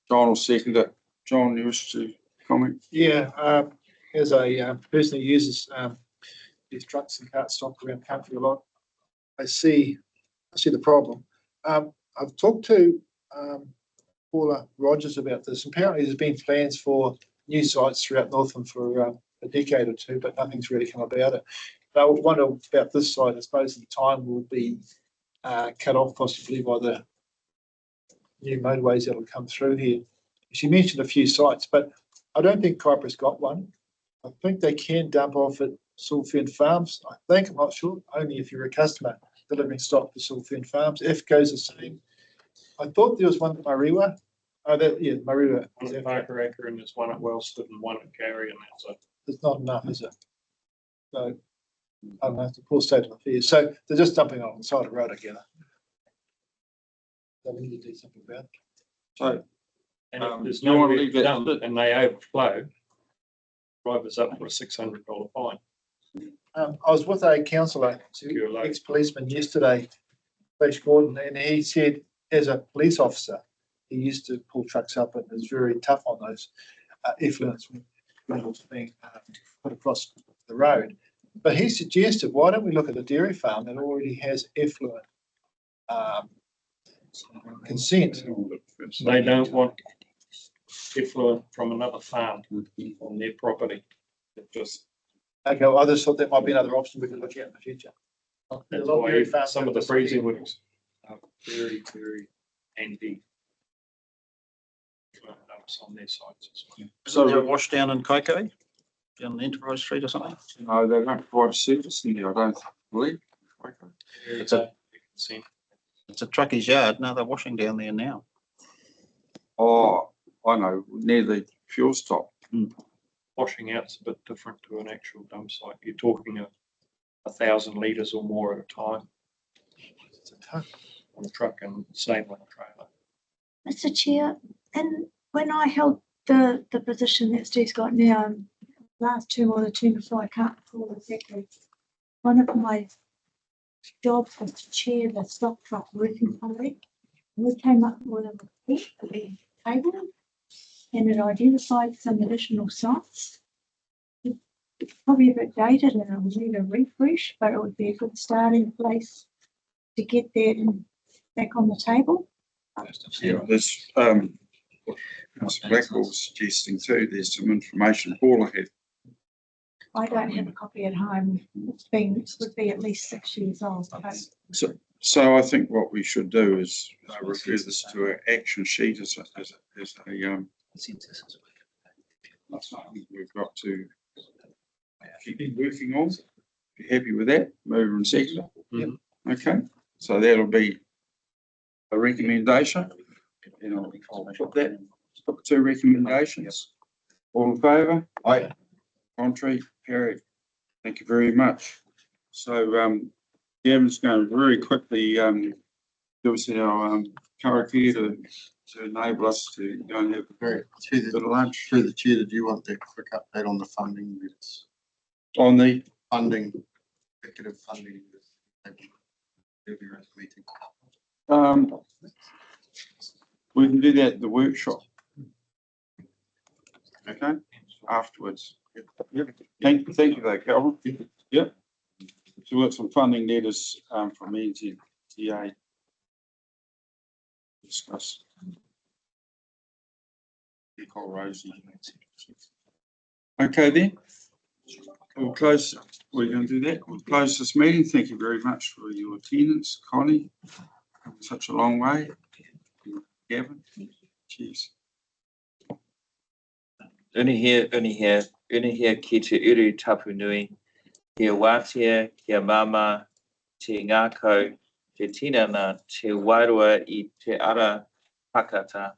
John will second it. John, you wish to comment? Yeah, as a person who uses these trucks and cart stock around the country a lot, I see the problem. I've talked to Paula Rogers about this. Apparently there's been plans for new sites throughout Northland for a decade or two, but nothing's really come about it. But I wonder about this site. I suppose the time will be cut off possibly by the new motorways that will come through here. She mentioned a few sites, but I don't think Kuiper's got one. I think they can dump off at Sulfern Farms. I think, I'm not sure, only if you're a customer delivering stock to Sulfern Farms. IFCO's the same. I thought there was one at Mariwa. Mariwa. One at Parker Acre, and there's one at Wellston and one at Carry, and that's it. There's not enough, is it? So, I don't know, it's a poor state of affairs. So they're just dumping on the side of the road, I gather. So we need to do something about it. So, and if there's you want to nowhere leave to that? dump and they overflow, drivers up for a $600 fine. I was with a councillor, ex-policeman yesterday, Flash Gordon, and he said as a police officer, he used to pull trucks up and was very tough on those effluents when it was being put across the road. But he suggested, why don't we look at a dairy farm that already has effluent consent? They don't want effluent from another farm on their property. It just Okay, well, I just thought that might be another option we could look at in the future. that's why some of the freezing works are very, very anti dumps on their sites as well. So there a wash down in Kaiko, down Enterprise Street or something? No, they don't provide a service in there, I don't believe. It's a trucker's yard. No, they're washing down there now. Oh, I know, near the fuel stop. Washing out's a bit different to an actual dump site. You're talking 1,000 litres or more at a time on a truck, and same on a trailer. Mr. Chair, and when I held the position that Steve's got now, last term or the term before, I can't recall exactly, one of my jobs was to chair the stock truck working committee. We came up with a report for the table, and it identified some additional sites. It's probably a bit dated and it will need a refresh, but it would be a good starting place to get that back on the table. Yeah, there's, Mr. Blackwell was suggesting too, there's some information Paula had. I don't have a copy at home. It would be at least 6 years old. So I think what we should do is refer this to an action sheet as a That's something we've got to keep working on. If you're happy with that, mover and seconder. Okay, so that'll be a recommendation. And I'll put that, put 2 recommendations. All in favour? Aye. Contrary, carried. Thank you very much. So, Gavin's going to very quickly, give us our, karakia to enable us to go and have a Very, through bit of lunch. through the chair, did you want that quick update on the funding? That's On the, funding, executive funding. Earlier in the meeting. we can do that at the workshop. Okay, afterwards. Yep. Thank you though, Calvin. Yep. So we've got some funding letters, from NZTA. Discuss. Nicole Rosie. Okay then. We'll close, we're going to do that. We'll close this meeting. Thank you very much for your attendance, Connie. Such a long way. Gavin. Cheers. Unihia ki te uru tapu nui, kia wātia, kia mama, te ngākau, te tinana, te wairua I te ara pakata.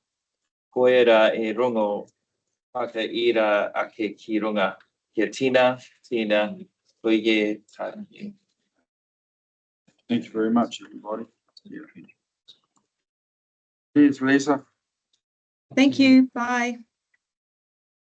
Koera e rongo paka ira ake ki runga. Kia tina, koie tāki. Thank you very much, everybody. Cheers, Lisa. Thank you. Bye.